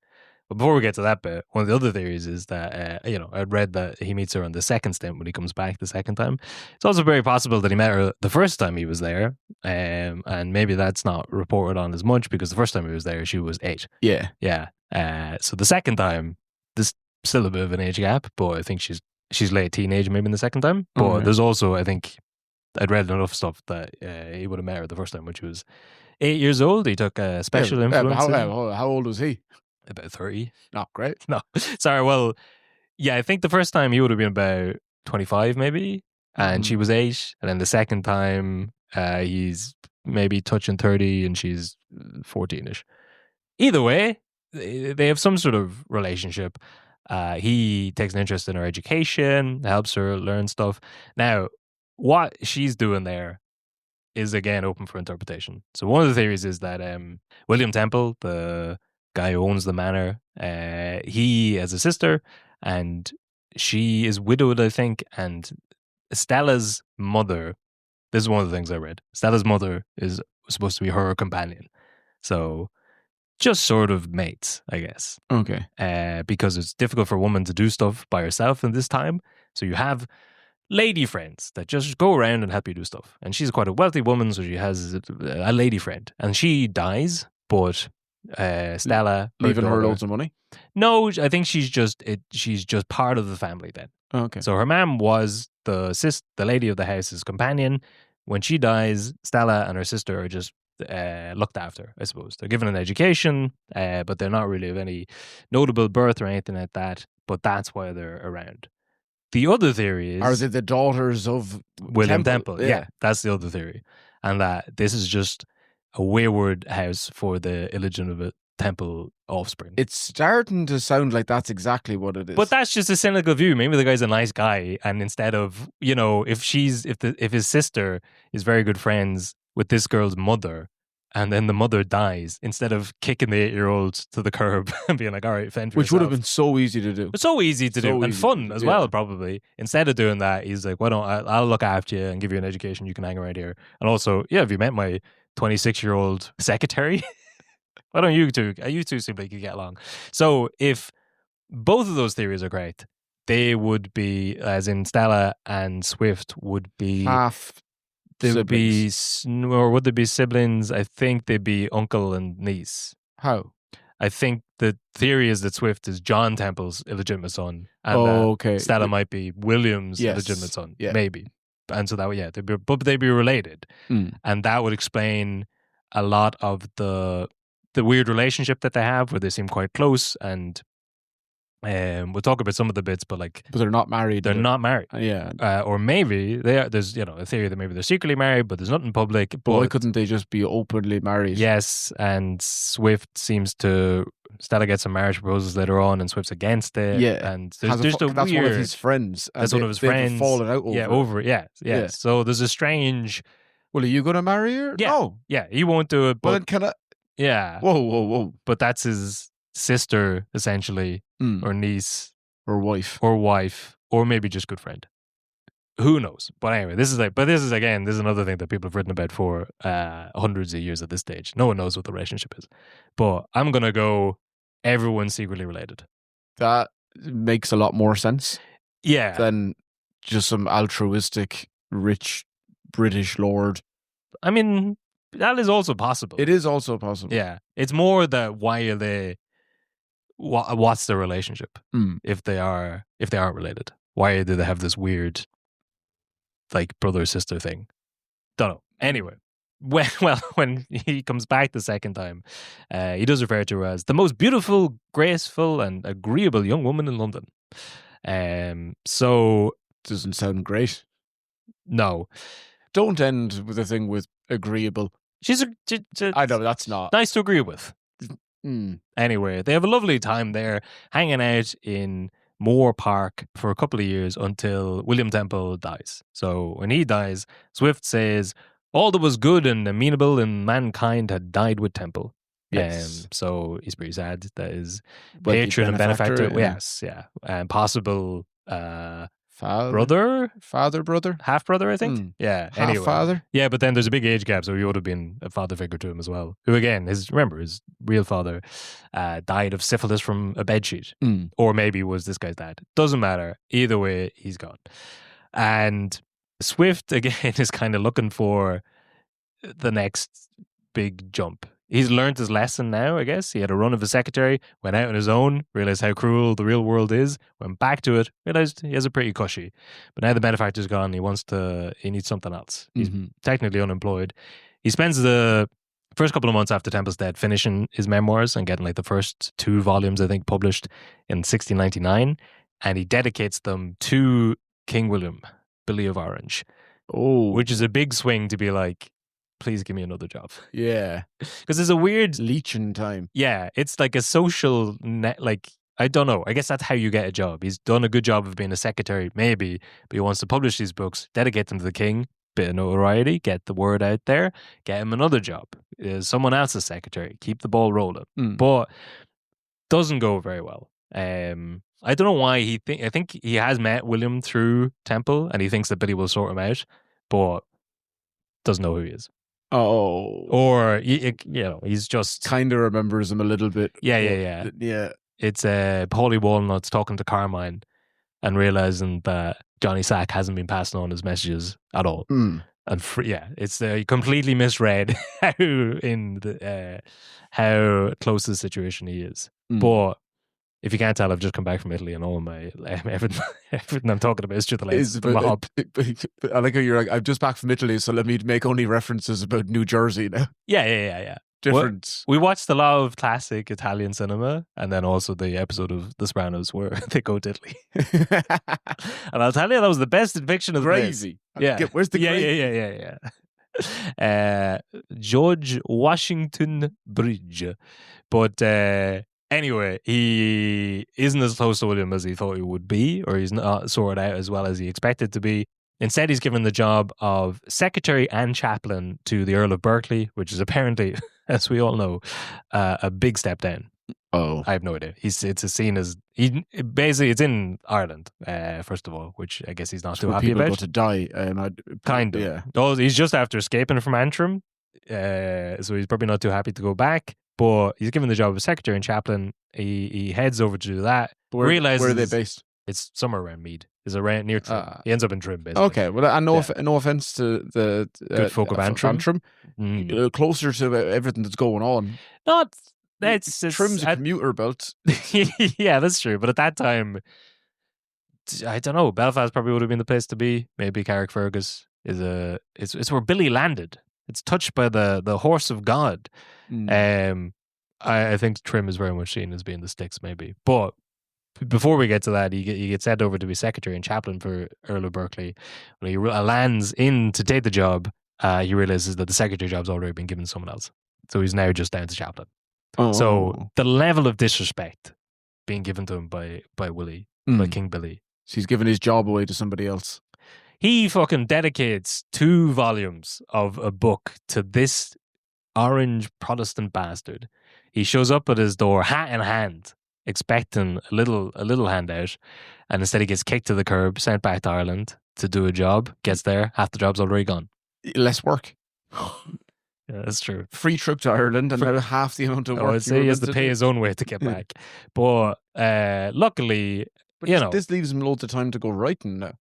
but before we get to that bit, one of the other theories is that, I'd read that he meets her on the second stint when he comes back the second time. It's also very possible that he met her the first time he was there, and maybe that's not reported on as much because the first time he was there, she was 8. Yeah. Yeah. So the second time, there's still a bit of an age gap, but I think she's late teenage maybe in the second time. But there's also, I think, I'd read enough stuff that he would have met her the first time when she was 8 years old. He took a special influence. How old was he? About 30. Not great. No. Sorry, well, yeah, I think the first time he would have been about 25 maybe, and she was 8. And then the second time he's maybe touching 30 and she's 14-ish. Either way, they have some sort of relationship. He takes an interest in her education, helps her learn stuff. Now, what she's doing there is, again, open for interpretation. So one of the theories is that William Temple, the guy who owns the manor, he has a sister, and she is widowed, I think, and Stella's mother, this is one of the things I read, Stella's mother is supposed to be her companion. So just sort of mates, I guess. Okay. Because it's difficult for a woman to do stuff by herself in this time. So you have lady friends that just go around and help you do stuff. And she's quite a wealthy woman, so she has a lady friend. And she dies, but Stella, leaving her loads of money. No, I think she's just part of the family then. Okay. So her mom was the lady of the house's companion. When she dies, Stella and her sister are just looked after, I suppose. They're given an education, but they're not really of any notable birth or anything like that. But that's why they're around. The other theory is, are they the daughters of William Temple? Yeah, that's the other theory, and that this is just a wayward house for the illegitimate Temple offspring. It's starting to sound like that's exactly what it is. But that's just a cynical view. Maybe the guy's a nice guy, and instead of, if his sister is very good friends with this girl's mother, and then the mother dies, instead of kicking the 8-year-old to the curb and being like, all right, fend for which yourself. would have been so easy to do. It's so easy to do, and fun as well, probably. Instead of doing that, he's like, why don't I'll look after you and give you an education, you can hang around here. And also, have you met my 26-year-old secretary? Why don't you two seem like you get along? So if both of those theories are correct, they would be, as in Stella and Swift would be half. They would be, or would they be siblings? I think they'd be uncle and niece. How? I think the theory is that Swift is John Temple's illegitimate son, and okay. Stella might be William's illegitimate son. Yeah. Maybe. And so that, they'd be related. And that would explain a lot of the weird relationship that they have, where they seem quite close. And we'll talk about some of the bits, but they're not married. They're not married. Yeah. Or maybe they are. There's a theory that maybe they're secretly married, but there's nothing public. But why couldn't they just be openly married? Yes, and Swift seems to. Stella gets some marriage proposals later on, and Swift's against it. Yeah, and that's one of his friends. That's one of his friends. Fallen out over. Yeah, over it. Yeah. So there's a strange. Well, are you going to marry her? Yeah. No. Yeah, he won't do it. But well, then can I? Yeah. Whoa. But that's his sister, essentially, or niece, or wife, or maybe just good friend. Who knows? But anyway, this is another thing that people have written about for hundreds of years at this stage. No one knows what the relationship is. But I'm gonna go. Everyone's secretly related. That makes a lot more sense. Yeah. Than just some altruistic, rich British lord. I mean, that is also possible. It is also possible. Yeah. It's more that why are they? What's their relationship if they aren't related? Why do they have this weird, brother sister thing? Don't know. Anyway. When he comes back the second time, he does refer to her as the most beautiful, graceful, and agreeable young woman in London. So doesn't sound great. No, don't end with a thing with agreeable. I know that's not nice to agree with. Anyway, they have a lovely time there, hanging out in Moore Park for a couple of years until William Temple dies. So when he dies, Swift says, all that was good and amenable in mankind had died with Temple. Yes. So he's pretty sad that his patron and benefactor, yes, yeah, and possible brother, half brother, I think. Yeah, half father. Yeah, but then there's a big age gap, so he would have been a father figure to him as well. Who again, his real father died of syphilis from a bedsheet, or maybe was this guy's dad. Doesn't matter. Either way, he's gone. And Swift again is kind of looking for the next big jump. He's learned his lesson now, I guess. He had a run of a secretary, went out on his own, realized how cruel the real world is, went back to it, realized he has a pretty cushy. But now the benefactor's gone, he needs something else. He's technically unemployed. He spends the first couple of months after Temple's death finishing his memoirs and getting the first 2 volumes, I think, published in 1699. And he dedicates them to King William, Billy of Orange. Oh. Which is a big swing to be please give me another job. Yeah. Because there's a weird... leeching time. Yeah. It's a social net, I don't know. I guess that's how you get a job. He's done a good job of being a secretary, maybe, but he wants to publish these books, dedicate them to the king, bit of notoriety, get the word out there, get him another job. Someone else's secretary, keep the ball rolling. But doesn't go very well. I don't know why I think he has met William through Temple and he thinks that Billy will sort him out, but doesn't know who he is. Oh. Or, he's just... kind of remembers him a little bit. Yeah. Yeah. It's Paulie Walnuts talking to Carmine and realizing that Johnny Sack hasn't been passing on his messages at all. And it's completely misread how close to the situation he is. But if you can't tell, I've just come back from Italy and all of my everything I'm talking about is through the lens of the mob. I like how you're I'm just back from Italy, so let me make only references about New Jersey now. Yeah. Different. We watched a lot of classic Italian cinema, and then also the episode of The Sopranos where they go to Italy. And I'll tell you, that was the best depiction of the crazy. Yeah, where's the crazy? Yeah. George Washington Bridge, but. Anyway, he isn't as close to William as he thought he would be, or he's not sorted out as well as he expected to be. Instead, he's given the job of secretary and chaplain to the Earl of Berkeley, which is apparently, as we all know, a big step down. Oh, I have no idea. It's a scene as it's in Ireland, first of all, which I guess he's not too happy about. People go to die, kind of. Yeah. Oh, he's just after escaping from Antrim, so he's probably not too happy to go back. But he's given the job of secretary and chaplain. He heads over to do that. Where are they based? It's somewhere around Mead. It's around near Trim. He ends up in Trim, basically. Okay, well, and no offense to the good folk of Antrim. Closer to everything that's going on. It's Trim's a commuter belt. Yeah, that's true. But at that time, I don't know. Belfast probably would have been the place to be. Maybe Carrickfergus it's where Billy landed. It's touched by the horse of God. I think Trim is very much seen as being the sticks, maybe. But before we get to that, he gets sent over to be secretary and chaplain for Earl of Berkeley. When he lands in to take the job, he realizes that the secretary job's already been given to someone else. So he's now just down to chaplain. Oh. So the level of disrespect being given to him by Willie, by King Billy. So he's given his job away to somebody else. He fucking dedicates 2 volumes of a book to this orange Protestant bastard. He shows up at his door, hat in hand, expecting a little handout, and instead he gets kicked to the curb, sent back to Ireland to do a job. Gets there, half the job's already gone. Less work. Yeah, that's true. Free trip to Ireland and now half the amount of work. I'd say he has to pay his own way to get back. But luckily, this leaves him loads of time to go writing now.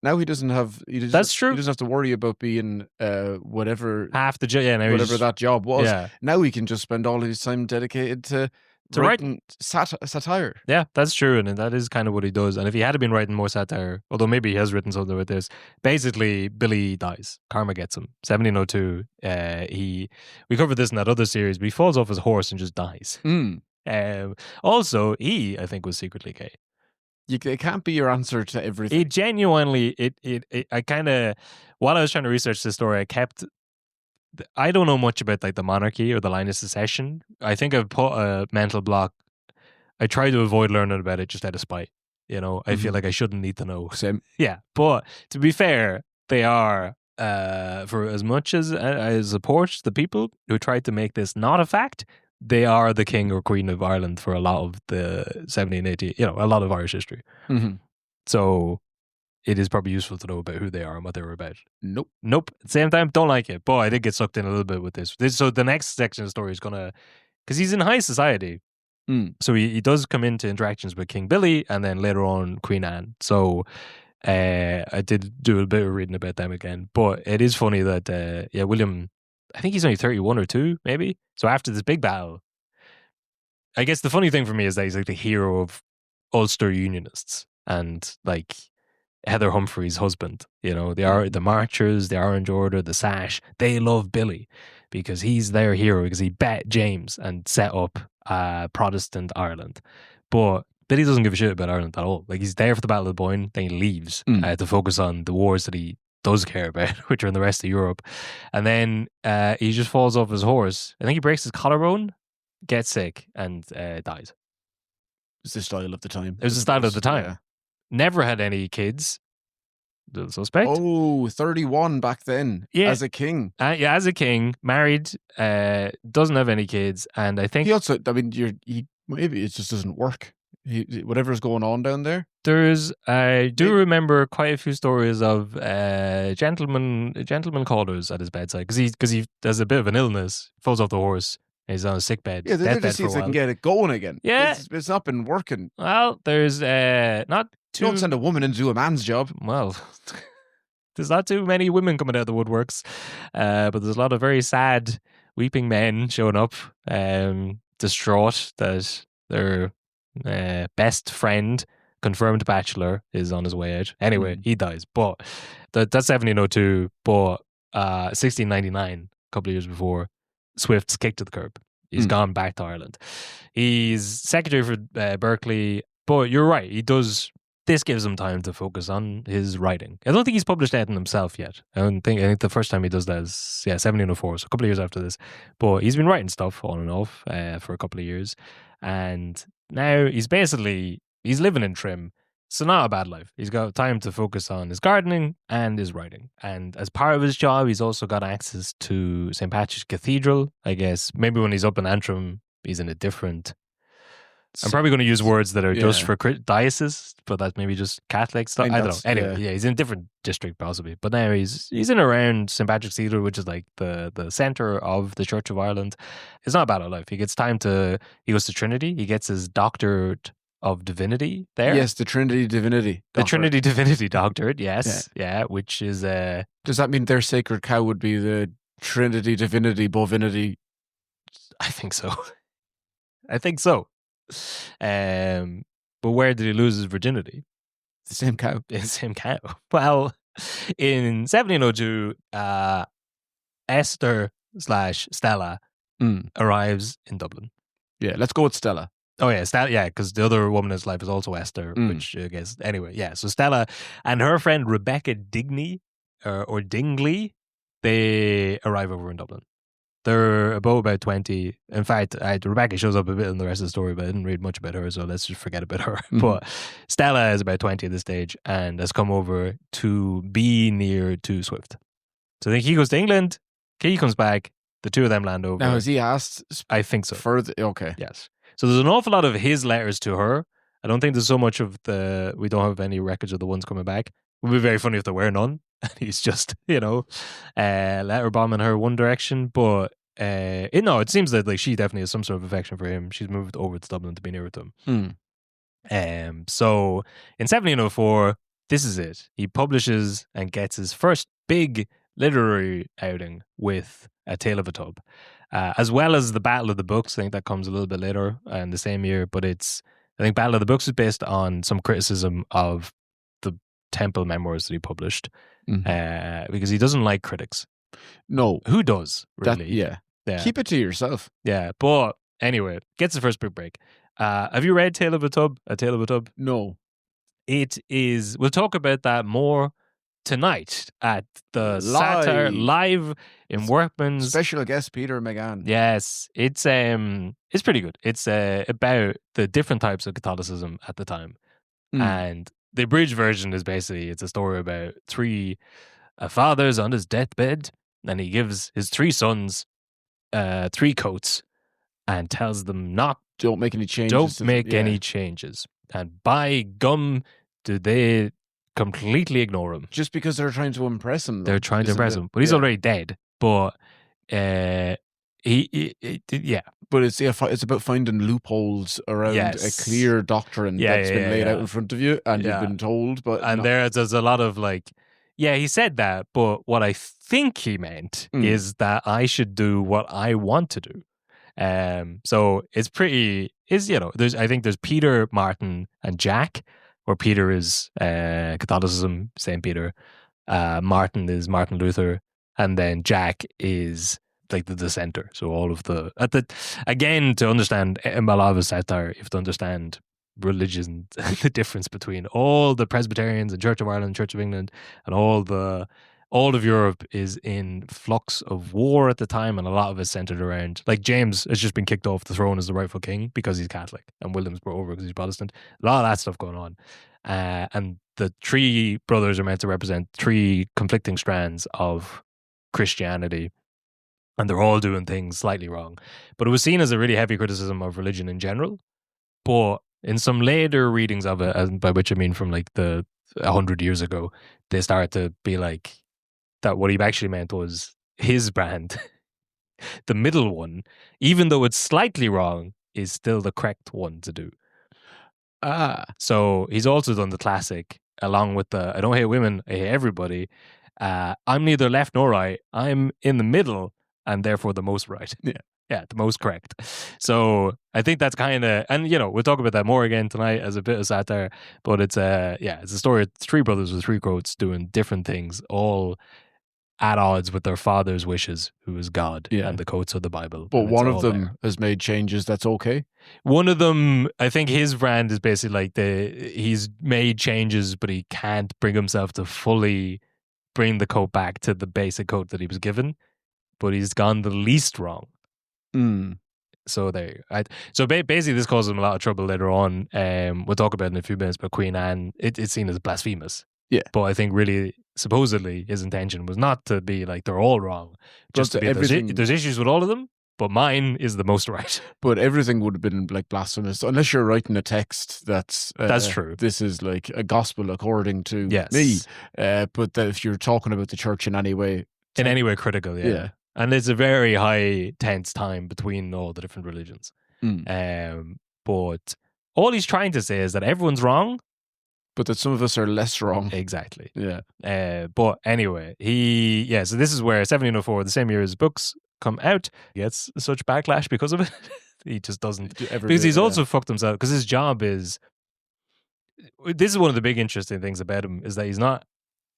Now he doesn't have. That's true. He doesn't have to worry about being whatever half the job. Yeah, whatever that job was. Yeah. Now he can just spend all his time dedicated to writing satire. Yeah, that's true, and that is kind of what he does. And if he had been writing more satire, although maybe he has written something with this, basically Billy dies. Karma gets him. 1702. We covered this in that other series, but he falls off his horse and just dies. Also, he I think was secretly gay. It can't be your answer to everything. It genuinely, I kind of, while I was trying to research this story, I don't know much about like the monarchy or the line of succession. I think I've put a mental block. I try to avoid learning about it just out of spite. I feel like I shouldn't need to know. Same. Yeah, but to be fair, they are, for as much as I support the people who tried to make this not a fact, they are the king or queen of Ireland for a lot of the 1780, a lot of Irish history. Mm-hmm. So it is probably useful to know about who they are and what they were about. Nope. At the same time, don't like it. But I did get sucked in a little bit with this. So the next section of the story is because he's in high society. So he does come into interactions with King Billy and then later on Queen Anne. So I did do a bit of reading about them again. But it is funny that, William, I think he's only 31 or 2, maybe. So after this big battle, I guess the funny thing for me is that he's like the hero of Ulster Unionists and like Heather Humphrey's husband. The Marchers, the Orange Order, the Sash, they love Billy because he's their hero because he bet James and set up Protestant Ireland. But Billy doesn't give a shit about Ireland at all. Like he's there for the Battle of the Boyne, then he leaves to focus on the wars that he does care about, which are in the rest of Europe. And then he just falls off his horse. I think he breaks his collarbone, gets sick, and dies. It's the style of the time. It was the style of the time. Yeah. Never had any kids. The suspect. 31 back then. Yeah. As a king. As a king, married, doesn't have any kids, and I think he also. I mean, maybe it just doesn't work. Whatever's going on down there. I do remember quite a few stories of gentleman callers at his bedside because he has a bit of an illness, falls off the horse, and he's on a sick bed. Yeah, they just see if they can get it going again. Yeah, it's not been working. Well, there's not too. Don't send a woman into a man's job. Well, there's not too many women coming out of the woodworks, but there's a lot of very sad, weeping men showing up, distraught that their best friend, confirmed bachelor, is on his way out. Anyway, he dies. But that's 1702. But 1699, a couple of years before, Swift's kicked to the curb. He's gone back to Ireland. He's secretary for Berkeley. But you're right. This gives him time to focus on his writing. I don't think he's published anything himself yet. I think the first time he does that is 1704, so a couple of years after this. But he's been writing stuff on and off for a couple of years. And now he's living in Trim. So not a bad life. He's got time to focus on his gardening and his writing. And as part of his job, he's also got access to St. Patrick's Cathedral. I guess maybe when he's up in Antrim, he's in a different... I'm probably going to use words that are just for diocese, but that's maybe just Catholic stuff. I don't know. Anyway, he's in a different district possibly. But now he's in around St. Patrick's Cathedral, which is like the centre of the Church of Ireland. It's not a bad life. He goes to Trinity. He gets his doctorate of divinity there. Yes, the Trinity Divinity. The Trinity Divinity doctorate, yes. Yeah, which is... Does that mean their sacred cow would be the Trinity Divinity Bovinity? I think so. But where did he lose his virginity? The same cow. The same cow. Well, in 1702, Esther/Stella arrives in Dublin. Yeah, let's go with Stella. Oh yeah, Stella. Yeah, because the other woman in his life is also Esther, which I guess anyway. Yeah, so Stella and her friend Rebecca Dingley, or Dingley, they arrive over in Dublin. They're about 20. In fact, Rebecca shows up a bit in the rest of the story, but I didn't read much about her, so let's just forget about her. But Stella is about 20 at this stage and has come over to be near to Swift. So I think he goes to England, he comes back, the two of them land over. Now, has he asked? I think so. Further, okay. Yes. So there's an awful lot of his letters to her. I don't think there's so much of we don't have any records of the ones coming back. It would be very funny if there were none. He's just, letter bombing her one direction. But it seems that like she definitely has some sort of affection for him. She's moved over to Dublin to be near with him. So in 1704, this is it. He publishes and gets his first big literary outing with A Tale of a Tub, as well as the Battle of the Books. I think that comes a little bit later in the same year, but I think Battle of the Books is based on some criticism of the Temple memoirs that he published, because he doesn't like critics. No. Who does, really? Yeah. Keep it to yourself. Yeah, but anyway, gets the first big break. Have you read A Tale of a Tub? No. It is, we'll talk about that more tonight at the Satire live in Workman's. Special guest Peter McGann. Yes, it's pretty good. It's about the different types of Catholicism at the time, and the abridged version is basically it's a story about three fathers on his deathbed, and he gives his three sons 3 coats and tells them don't make any changes. Any changes, and by gum, do they completely ignore him just because they're trying to impress him. They're trying to impress him, but he's already dead. But yeah. But it's about finding loopholes around a clear doctrine that's been laid out in front of you, and you've been told. There's a lot of like, he said that, but what I think he meant is that I should do what I want to do. So it's pretty. I think there's Peter, Martin, and Jack. Where Peter is Catholicism, St. Peter. Martin is Martin Luther. And then Jack is like the dissenter. So all of again, to understand a lot of satire, you have to understand religion, the difference between all the Presbyterians and Church of Ireland, Church of England, and all of Europe is in flux of war at the time, and a lot of it centered around, like, James has just been kicked off the throne as the rightful king because he's Catholic, and William's brought over because he's Protestant. A lot of that stuff going on. And the 3 brothers are meant to represent 3 conflicting strands of Christianity, and they're all doing things slightly wrong. But it was seen as a really heavy criticism of religion in general. But in some later readings of it, and by which I mean from like 100 years ago, they start to be like, that what he actually meant was his brand, the middle one, even though it's slightly wrong, is still the correct one to do. So he's also done the classic, along with the I don't hate women, I hate everybody. I'm neither left nor right. I'm in the middle, and therefore the most right. Yeah, the most correct. So I think that's kind of, and we'll talk about that more again tonight as a bit of satire. But it's it's a story of 3 brothers with 3 coats doing different things, all at odds with their father's wishes, who is God, and the coats of the Bible. But one of them has made changes that's okay? One of them, I think his brand is basically like he's made changes, but he can't bring himself to fully bring the coat back to the basic coat that he was given, but he's gone the least wrong. So there. So basically this causes him a lot of trouble later on. We'll talk about it in a few minutes, but Queen Anne, it's seen as blasphemous. Yeah. But I think really, supposedly, his intention was not to be like, they're all wrong. Just to be, there's issues with all of them, but mine is the most right. But everything would have been like blasphemous, unless you're writing a text that's true. This is like a gospel according to me. But that if you're talking about the church in any way critical, and it's a very high tense time between all the different religions. But all he's trying to say is that everyone's wrong, but that some of us are less wrong. Exactly. Yeah. But anyway, so this is where 1704, the same year his books come out, he gets such backlash because of it. He just doesn't. Because he's also fucked himself, because his job is, this is one of the big interesting things about him, is that he's not,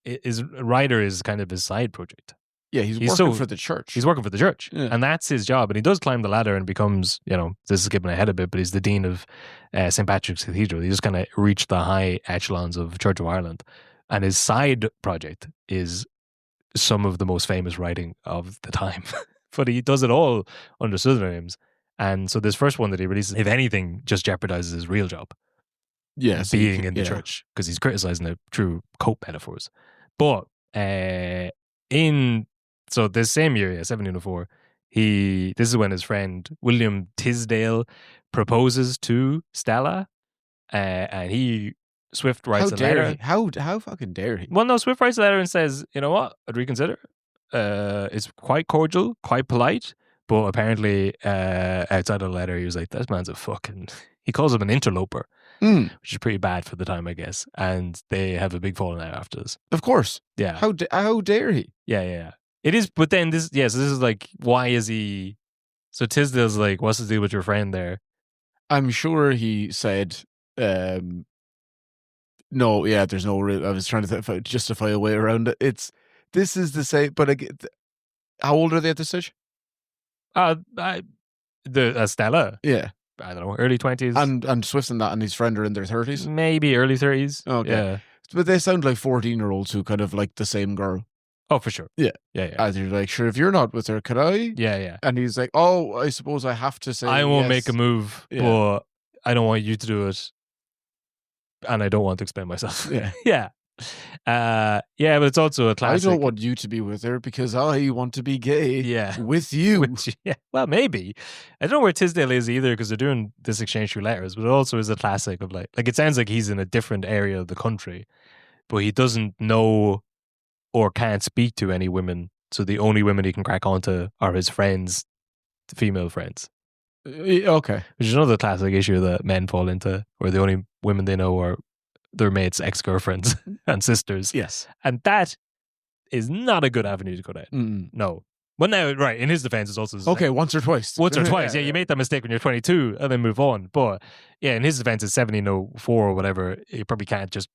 his writer is kind of his side project. Yeah, he's working for the church. He's working for the church. Yeah. And that's his job. And he does climb the ladder and becomes, this is skipping ahead a bit, but he's the dean of St. Patrick's Cathedral. He just kind of reached the high echelons of Church of Ireland. And his side project is some of the most famous writing of the time. But he does it all under pseudonyms. And so this first one that he releases, if anything, just jeopardizes his real job. Yeah, being in the church, because he's criticizing the true coat metaphors. But so this same year, 1704, this is when his friend William Tisdale proposes to Stella, and Swift writes a letter. How fucking dare he? Well, no, Swift writes a letter and says, you know what, I'd reconsider. It's quite cordial, quite polite, but apparently outside of the letter, he was like, this man's a fucking... He calls him an interloper, which is pretty bad for the time, I guess. And they have a big falling out after this. Of course. Yeah. How dare he? Yeah. It is, but then so this is like, why is he... So Tisdale's like, what's the deal with your friend there? I'm sure he said, no, yeah, there's no real... I was trying to justify a way around it. This is the same, but again, how old are they at this stage? Stella? Yeah. I don't know, early 20s. And Swift and his friend are in their 30s? Maybe early 30s. Okay. Yeah. But they sound like 14-year-olds who kind of like the same girl. Oh, for sure. Yeah. Yeah. And you're like, sure, if you're not with her, can I? Yeah. And he's like, oh, I suppose I have to say I won't make a move, but I don't want you to do it. And I don't want to explain myself. Yeah. Yeah. But it's also a classic. I don't want you to be with her because I want to be gay. Yeah. With you. Yeah. Well, maybe. I don't know where Tisdale is either, because they're doing this exchange through letters, but it also is a classic of like it sounds like he's in a different area of the country, but he doesn't know or can't speak to any women. So the only women he can crack onto are his friends, the female friends. Okay. Which is another classic issue that men fall into, where the only women they know are their mates' ex-girlfriends and sisters. Yes. And that is not a good avenue to go down. No. But now, right, in his defense, it's also... Okay, once or twice. Once or twice, yeah. You made that mistake when you're 22 and then move on. But yeah, in his defense, it's 1704 or whatever. You probably can't just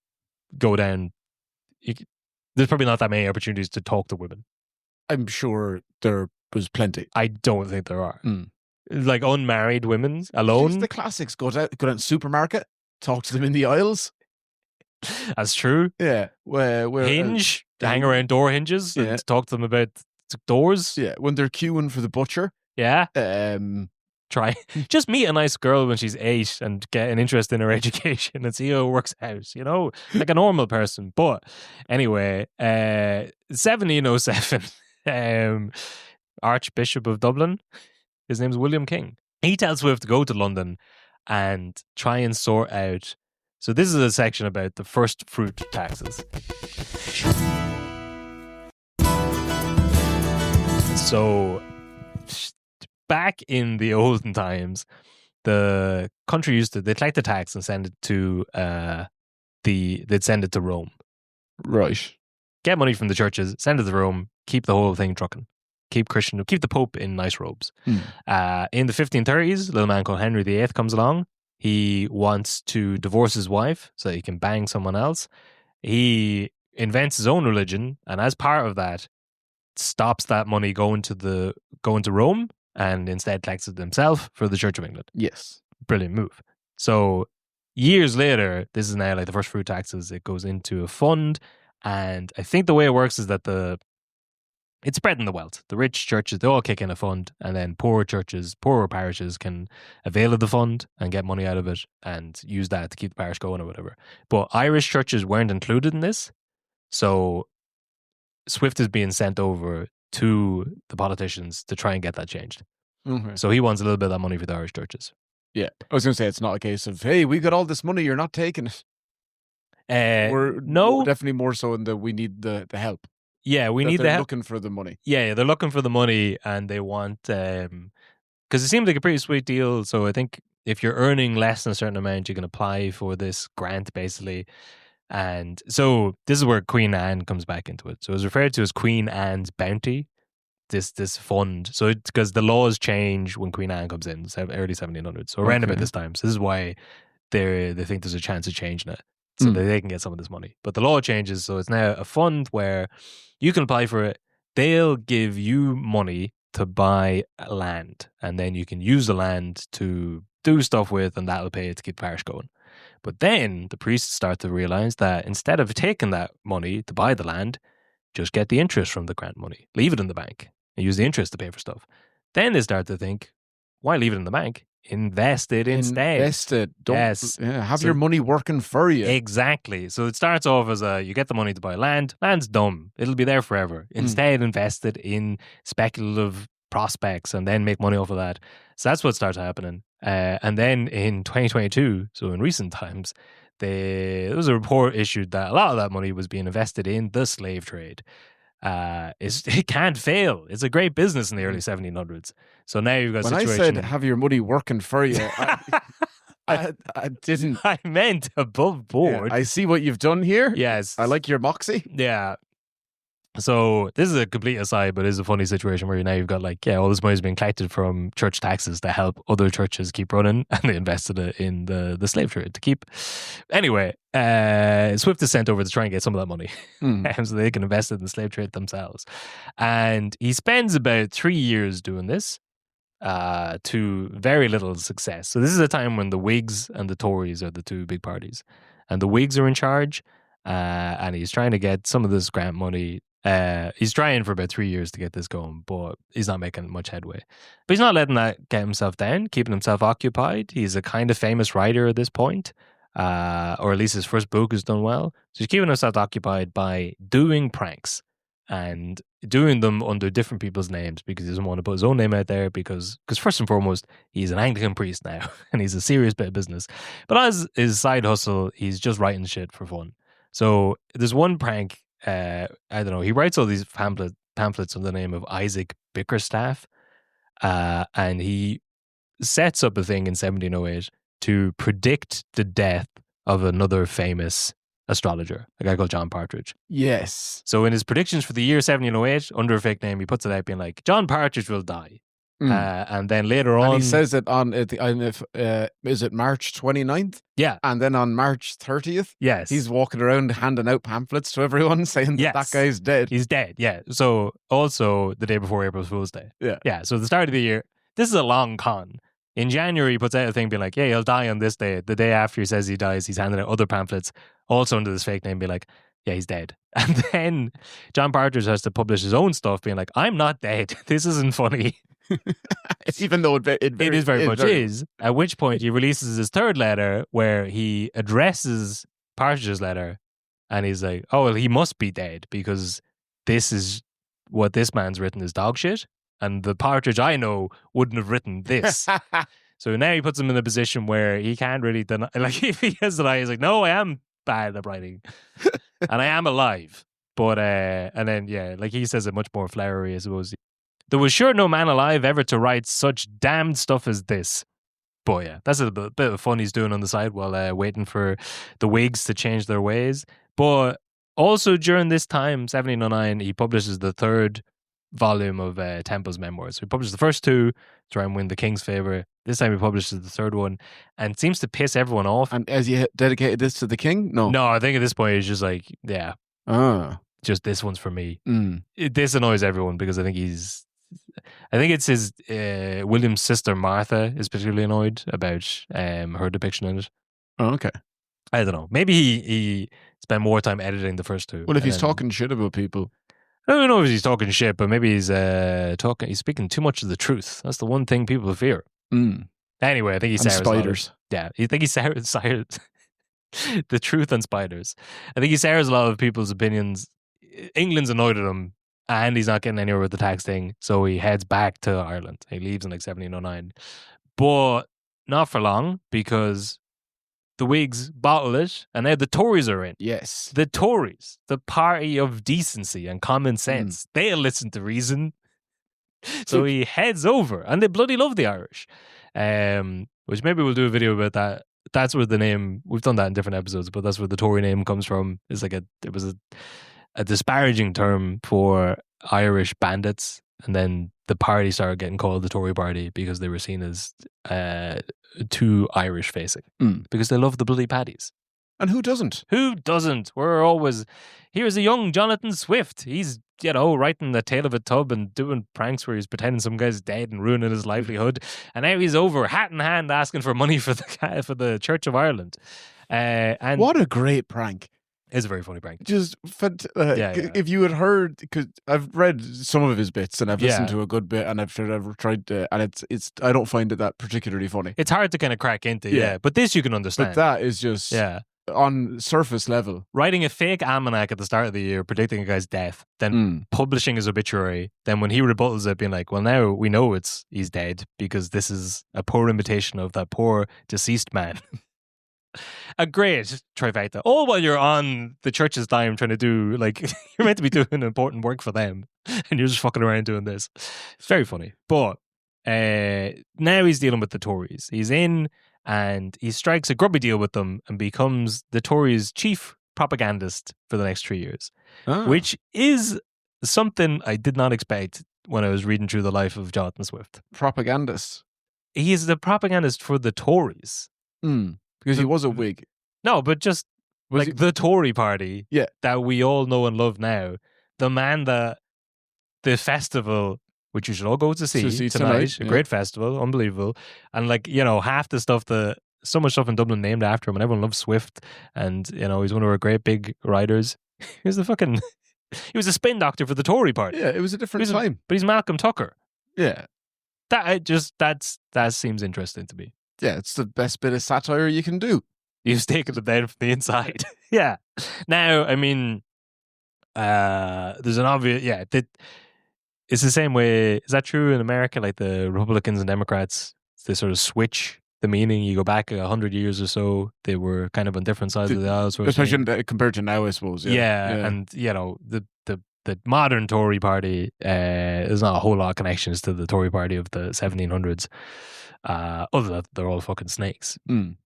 go down... There's probably not that many opportunities to talk to women. I'm sure there was plenty. I don't think there are. Like unmarried women alone. Just the classics. Go down to the supermarket, talk to them in the aisles. That's true. Yeah. Where Hinge, hang around door hinges and talk to them about doors. Yeah. When they're queuing for the butcher. Yeah. Try. Just meet a nice girl when she's 8 and get an interest in her education and see how it works out, like a normal person. But anyway, 1707, Archbishop of Dublin, his name's William King. He tells Swift to go to London and try and sort out. So this is a section about the first fruit taxes. So back in the olden times, the country they'd collect the tax and send it to they'd send it to Rome. Right. Get money from the churches, send it to Rome, keep the whole thing trucking. Keep the Pope in nice robes. In the 1530s, a little man called Henry VIII comes along. He wants to divorce his wife so he can bang someone else. He invents his own religion, and as part of that, stops that money going to Rome and instead collects it himself for the Church of England. Yes. Brilliant move. So years later, this is now like the first fruit taxes. It goes into a fund, and I think the way it works is that it's spreading the wealth. The rich churches, they all kick in a fund, and then poorer parishes can avail of the fund and get money out of it and use that to keep the parish going or whatever. But Irish churches weren't included in this. So Swift is being sent over to the politicians to try and get that changed. Okay. So he wants a little bit of that money for the Irish churches. Yeah. I was going to say, it's not a case of, hey, we got all this money, you're not taking it. We're definitely more so in we need the help. Yeah, we need the help. They're looking for the money. Yeah, they're looking for the money, and they want because it seems like a pretty sweet deal. So I think if you're earning less than a certain amount, you can apply for this grant, basically. And so this is where Queen Anne comes back into it. So it's referred to as Queen Anne's Bounty, this fund. So it's because the laws change when Queen Anne comes in, early 1700s. So around about this time. So this is why they think there's a chance of changing it so that they can get some of this money. But the law changes, so it's now a fund where you can apply for it. They'll give you money to buy land, and then you can use the land to do stuff with, and that'll pay to keep the parish going. But then the priests start to realize that instead of taking that money to buy the land, just get the interest from the grant money, leave it in the bank, and use the interest to pay for stuff. Then they start to think, why leave it in the bank? Invest it instead. Invest it. Have your money working for you. Exactly. So it starts off as you get the money to buy land. Land's dumb. It'll be there forever. Instead, invest it in speculative prospects and then make money off of that. So that's what starts happening. And then in 2022, so in recent times, there was a report issued that a lot of that money was being invested in the slave trade. It can't fail. It's a great business in the early 1700s. So now you've got a situation. When I said have your money working for you, I didn't. I meant above board. Yeah, I see what you've done here. Yes. I like your moxie. Yeah. So this is a complete aside, but it's a funny situation where now you've got all this money is being collected from church taxes to help other churches keep running, and they invested it in the slave trade to keep. Anyway, Swift is sent over to try and get some of that money so they can invest it in the slave trade themselves. And he spends about 3 years doing this to very little success. So this is a time when the Whigs and the Tories are the two big parties. And the Whigs are in charge, and he's trying to get some of this grant money. He's trying for about 3 years to get this going, but he's not making much headway. But he's not letting that get himself down, keeping himself occupied. He's a kind of famous writer at this point, or at least his first book has done well. So he's keeping himself occupied by doing pranks and doing them under different people's names because he doesn't want to put his own name out there because first and foremost, he's an Anglican priest now and he's a serious bit of business. But as his side hustle, he's just writing shit for fun. So there's one prank. I don't know. He writes all these pamphlets under the name of Isaac Bickerstaff, and he sets up a thing in 1708 to predict the death of another famous astrologer, a guy called John Partridge. Yes. So in his predictions for the year 1708, under a fake name, he puts it out being like, John Partridge will die. And then later on... And he says it on, is it March 29th? Yeah. And then on March 30th? Yes. He's walking around handing out pamphlets to everyone saying that guy's dead. He's dead, yeah. So also the day before April Fool's Day. Yeah. Yeah, so the start of the year, this is a long con. In January, he puts out a thing being like, yeah, he'll die on this day. The day after he says he dies, he's handing out other pamphlets, also under this fake name, being like, yeah, he's dead. And then John Partridge has to publish his own stuff being like, I'm not dead. This isn't funny. Even though it is very much is. At which point he releases his third letter where he addresses Partridge's letter and he's like, oh, well, he must be dead because this is what this man's written is dog shit. And the Partridge I know wouldn't have written this. So now he puts him in a position where he can't really deny. Like, if he has denied, he's like, no, I am bad at writing. And I am alive. But, and then, yeah, like he says it much more flowery, I suppose. There was sure no man alive ever to write such damned stuff as this. But yeah, that's a bit of fun he's doing on the side while waiting for the Whigs to change their ways. But also during this time, 1709, he publishes the third volume of Temple's memoirs. So he published the first two to try and win the king's favour. This time he publishes the third one and seems to piss everyone off. And has he dedicated this to the king? No, I think at this point he's just like, yeah, just this one's for me. This annoys everyone because I think it's his William's sister Martha is particularly annoyed about her depiction in it. Oh, okay. I don't know. Maybe he spent more time editing the first two. Well, if he's talking shit about people. I don't know if he's talking shit, but maybe he's speaking too much of the truth. That's the one thing people fear. Anyway, I think he's spiders. Yeah, I think he's the truth and spiders. I think he shares a lot of people's opinions. England's annoyed at him, and he's not getting anywhere with the tax thing, so he heads back to Ireland. He leaves in 1709, but not for long because the Whigs bottle it, and now the Tories are in. Yes. The Tories, the party of decency and common sense. They'll listen to reason. So he heads over, and they bloody love the Irish. Which maybe we'll do a video about that. That's where the name, we've done that in different episodes, but that's where the Tory name comes from. It's like it was a disparaging term for Irish bandits And then the party started getting called the Tory party because they were seen as too Irish facing. Because they love the bloody paddies. And who doesn't? Who doesn't? We're always, here's a young Jonathan Swift. He's, writing the tale of a tub and doing pranks where he's pretending some guy's dead and ruining his livelihood. And now he's over, hat in hand, asking for money for the Church of Ireland. And what a great prank. It's a very funny prank. Just, if you had heard, because I've read some of his bits and I've listened to a good bit and I've tried to, and it's I don't find it that particularly funny. It's hard to kind of crack into, but this you can understand. But that is just... on surface level. Writing a fake almanac at the start of the year predicting a guy's death, then publishing his obituary, then when he rebuttals it being like, well, now we know he's dead because this is a poor imitation of that poor deceased man. A great trifecta. All while you're on the church's dime trying to do, you're meant to be doing important work for them and you're just fucking around doing this. It's very funny. But now he's dealing with the Tories. He's in and he strikes a grubby deal with them and becomes the Tories' chief propagandist for the next 3 years, which is something I did not expect when I was reading through the life of Jonathan Swift. Propagandist? He is the propagandist for the Tories. Because he was a Whig. No, but just the Tory party that we all know and love now. The man that the festival... which you should all go to see tonight. A great festival, unbelievable. And half the stuff, so much stuff in Dublin named after him, and everyone loves Swift. And, he's one of our great big writers. He was he was a spin doctor for the Tory party. Yeah, it was a different time. But he's Malcolm Tucker. Yeah. That seems interesting to me. Yeah, it's the best bit of satire you can do. You've taken them down from the inside. Yeah. Now, I mean, there's an obvious, it's the same way. Is that true in America? Like the Republicans and Democrats, they sort of switch the meaning. You go back 100 years or so, they were kind of on different sides of the aisle. Especially compared to now, I suppose. Yeah. And, the modern Tory party, there's not a whole lot of connections to the Tory party of the 1700s. Other than they're all fucking snakes.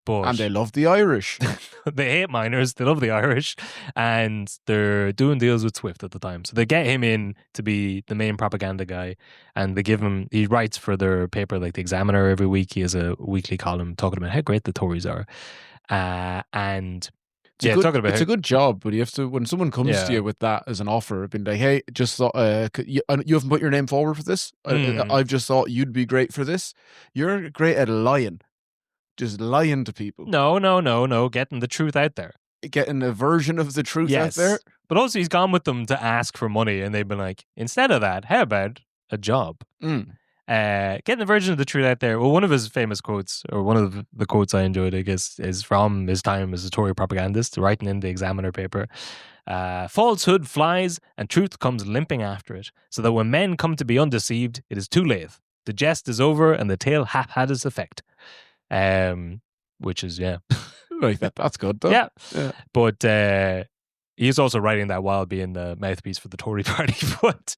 But and they love the Irish. They hate minors, they love the Irish, and they're doing deals with Swift at the time. So they get him in to be the main propaganda guy, and they give him, he writes for their paper, like the Examiner, every week. He has a weekly column talking about how great the Tories are. And it's a good job, but you have to, when someone comes to you with that as an offer, being like, hey, just thought, you haven't put your name forward for this. I've just thought you'd be great for this. You're great at lying. Just lying to people. No. Getting the truth out there. Getting a version of the truth out there. But also he's gone with them to ask for money, and they've been like, instead of that, how about a job? Getting the version of the truth out there. Well, one of his famous quotes, or one of the quotes I enjoyed, I guess, is from his time as a Tory propagandist, writing in the Examiner paper. Falsehood flies and truth comes limping after it, so that when men come to be undeceived, it is too late. The jest is over and the tale hath had its effect. Which is, like that's good though. Yeah. But he's also writing that while being the mouthpiece for the Tory party. But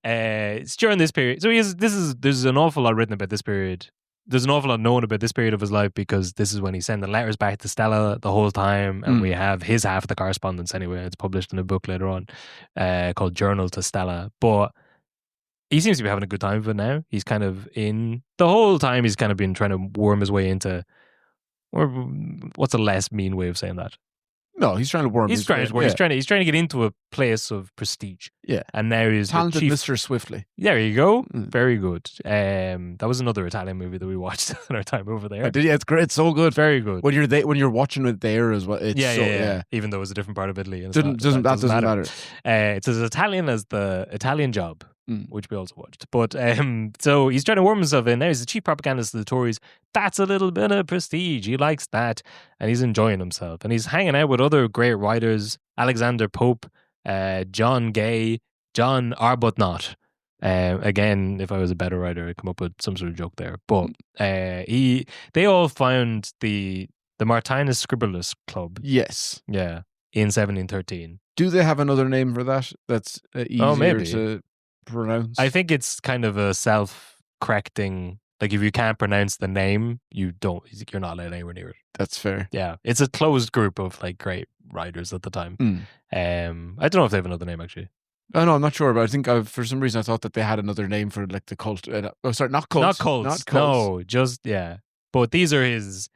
it's during this period. So there's an awful lot written about this period. There's an awful lot known about this period of his life, because this is when he's sending letters back to Stella the whole time. And we have his half of the correspondence anyway. It's published in a book later on called Journal to Stella. But he seems to be having a good time with it now. He's kind of the whole time he's kind of been trying to worm his way into, or what's a less mean way of saying that? No, he's trying to worm. He's trying to get into a place of prestige. Yeah, and now he's talented Mr. Swiftly. There you go. Very good. That was another Italian movie that we watched in our time over there. Yeah, it's great. It's so good. Very good. When you're watching it there as well. It's yeah. Even though it's a different part of Italy, and doesn't matter. It's as Italian as the Italian Job, which we also watched. But so he's trying to worm himself in. Now he's the chief propagandist of the Tories. That's a little bit of prestige. He likes that, and he's enjoying himself. And he's hanging out with other great writers: Alexander Pope, John Gay, John Arbuthnot. Again, if I was a better writer, I'd come up with some sort of joke there. But they all found the Martinus Scribulus Club. Yes. Yeah. In 1713. Do they have another name for that? That's easier to pronounce. I think it's kind of a self-correcting. Like if you can't pronounce the name, you're not allowed anywhere near it. That's fair. Yeah, it's a closed group of like great writers at the time. I don't know if they have another name actually. Oh no, I'm not sure, but I think for some reason I thought that they had another name for like the cult. Not cult. Not cults. No, just But these are his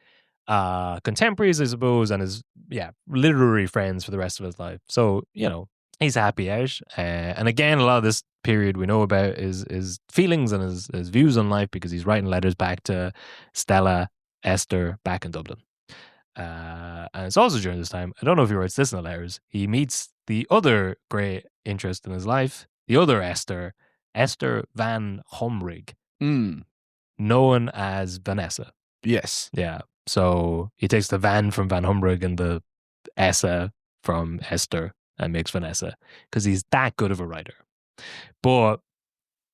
contemporaries, I suppose, and his literary friends for the rest of his life. So he's happy out. And again, a lot of this period we know about his feelings and his views on life, because he's writing letters back to Stella, Esther, back in Dublin. And it's also during this time, I don't know if he writes this in the letters, he meets the other great interest in his life, the other Esther Van Homrig, known as Vanessa. Yes. Yeah. So he takes the Van from Van Homrig and the Essa from Esther and makes Vanessa, because he's that good of a writer. But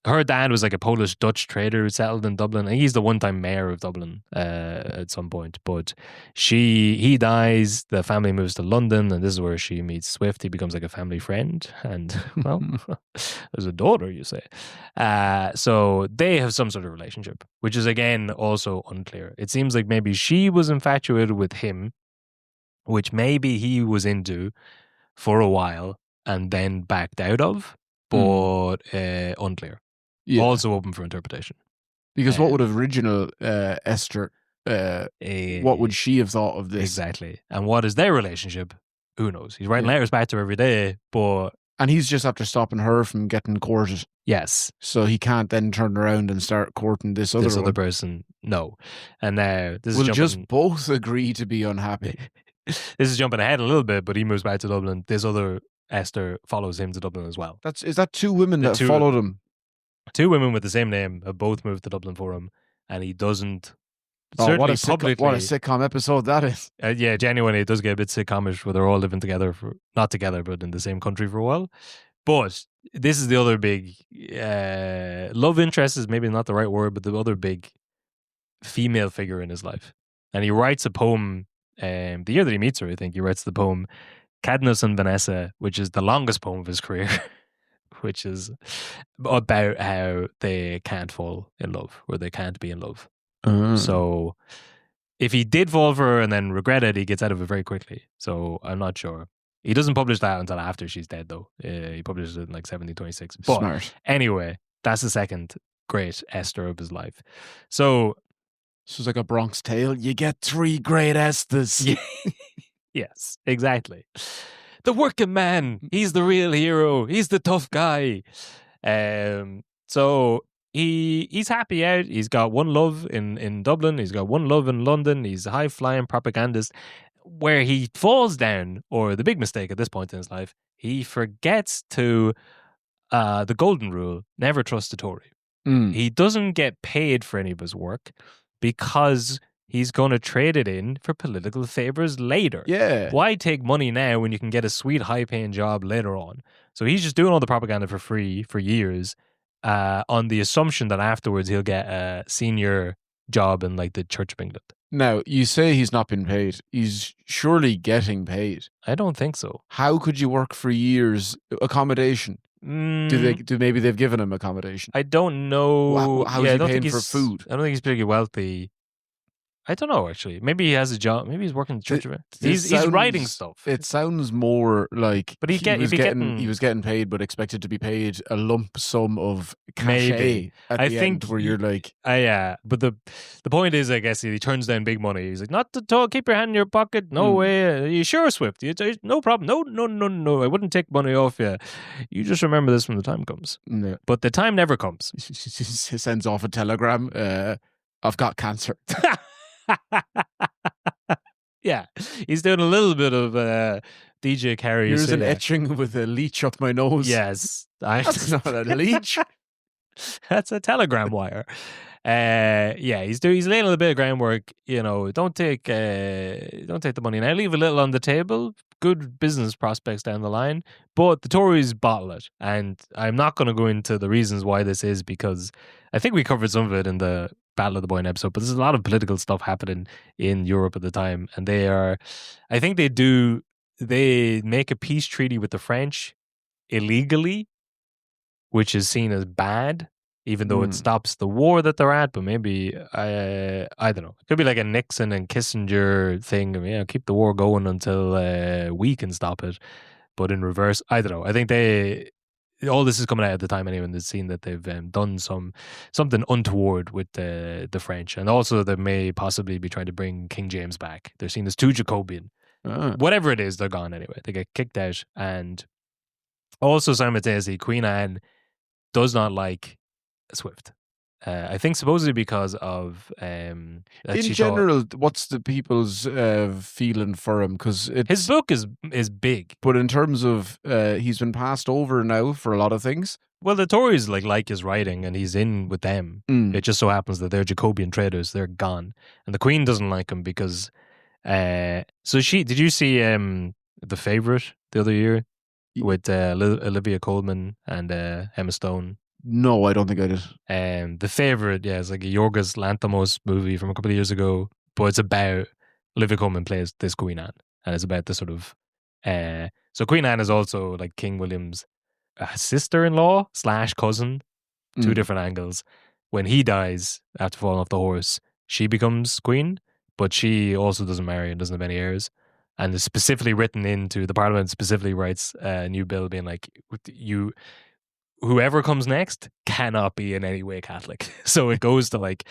her dad was like a Polish-Dutch trader who settled in Dublin, and he's the one-time mayor of Dublin at some point. But he dies, the family moves to London, and this is where she meets Swift. He becomes like a family friend, and well, there's a daughter, you say. So they have some sort of relationship, which is again also unclear. It seems like maybe she was infatuated with him, which maybe he was into for a while and then backed out of, but unclear. Yeah. Also open for interpretation. Because what would original Esther, what would she have thought of this? Exactly. And what is their relationship? Who knows? He's writing letters back to her every day, but... And he's just after stopping her from getting courted. Yes. So he can't then turn around and start courting this other person. No. And now... We'll just both agree to be unhappy. This is jumping ahead a little bit, but he moves back to Dublin. This other Esther follows him to Dublin as well. Is that two women that followed him? Two women with the same name have both moved to Dublin for him, and he doesn't. What a sitcom episode that is! Yeah, genuinely, it does get a bit sitcomish where they're all living together not together, but in the same country for a while. But this is the other big love interest is maybe not the right word, but the other big female figure in his life. And he writes a poem the year that he meets her. I think he writes the poem "Cadmus and Vanessa," which is the longest poem of his career. Which is about how they can't fall in love, or they can't be in love. So if he did fall for her and then regret it, he gets out of it very quickly. So I'm not sure. He doesn't publish that until after she's dead, though. He publishes it in like 1726. But smart. Anyway, that's the second great Esther of his life. So this is like a Bronx Tale. You get three great Esthers. Yes, exactly. The working man, he's the real hero. He's the tough guy. So he's happy out. He's got one love in Dublin. He's got one love in London. He's a high-flying propagandist. Where he falls down, or the big mistake at this point in his life, he forgets to the golden rule, never trust a Tory. He doesn't get paid for any of his work because he's going to trade it in for political favors later. Yeah. Why take money now when you can get a sweet, high-paying job later on? So he's just doing all the propaganda for free for years on the assumption that afterwards he'll get a senior job in like the Church of England. Now, you say he's not been paid. He's surely getting paid. I don't think so. How could you work for years? Accommodation? Maybe they've given him accommodation? I don't know. How is he paying for food? I don't think he's particularly wealthy. I don't know, actually. Maybe he has a job. Maybe he's working in the Church of England. He's writing stuff. It sounds more like but he was getting paid, but expected to be paid a lump sum of cachet at the end, where you're like... yeah. But the point is, I guess, he turns down big money. He's like, not to talk, keep your hand in your pocket. No way. Are you sure, Swift? No problem. No. I wouldn't take money off you. You just remember this when the time comes. No. But the time never comes. He sends off a telegram. I've got cancer. Yeah, he's doing a little bit of DJ Carey. Here's an etching with a leech up my nose. Yes, that's not a leech. That's a telegram wire. He's laying a little bit of groundwork. Don't take the money now. Leave a little on the table. Good business prospects down the line. But the Tories bottle it, and I'm not going to go into the reasons why this is, because I think we covered some of it in the Battle of the Boyne episode. But there's a lot of political stuff happening in Europe at the time, and they make a peace treaty with the French illegally, which is seen as bad, even though it stops the war that they're at. But maybe, I don't know. It could be like a Nixon and Kissinger thing. Keep the war going until we can stop it. But in reverse, I don't know. I think all this is coming out at the time anyway, and they've seen that they've done something untoward with the French, and also they may possibly be trying to bring King James back. They're seen as too Jacobean. Whatever it is, they're gone anyway. They get kicked out, and also simultaneously, Queen Anne does not like Swift. I think supposedly because of in general, what's the people's feeling for him? Because his book is big, but in terms of he's been passed over now for a lot of things. Well, the Tories like his writing, and he's in with them. It just so happens that they're Jacobean traitors; they're gone, and the Queen doesn't like him because. So did you see The Favourite the other year with Olivia Colman and Emma Stone? No, I don't think I did. The Favourite, it's like a Yorgos Lanthimos movie from a couple of years ago, but it's about Olivia Colman plays this Queen Anne, and it's about the sort of so Queen Anne is also like King William's sister-in-law / cousin, two different angles. When he dies after falling off the horse, she becomes queen, but she also doesn't marry and doesn't have any heirs. And it's specifically written into the Parliament, specifically writes a new bill being like, whoever comes next cannot be in any way Catholic. So it goes to like,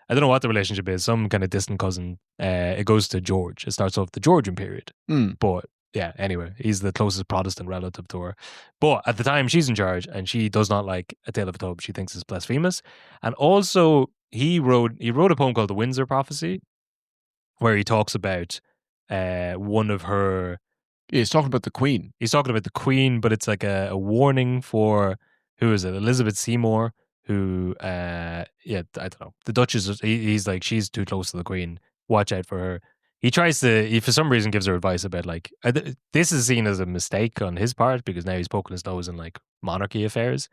I don't know what the relationship is, some kind of distant cousin. It goes to George. It starts off the Georgian period. But yeah, anyway, he's the closest Protestant relative to her. But at the time, she's in charge, and she does not like A Tale of a Tub. She thinks it's blasphemous. And also, he wrote a poem called The Windsor Prophecy, where he talks about one of her... Yeah, he's talking about the Queen. He's talking about the Queen, but it's like a warning for... Who is it? Elizabeth Seymour, who, I don't know. The Duchess, he's like, she's too close to the Queen. Watch out for her. He tries to, he for some reason gives her advice about like, this is seen as a mistake on his part because now he's poking his nose in like monarchy affairs.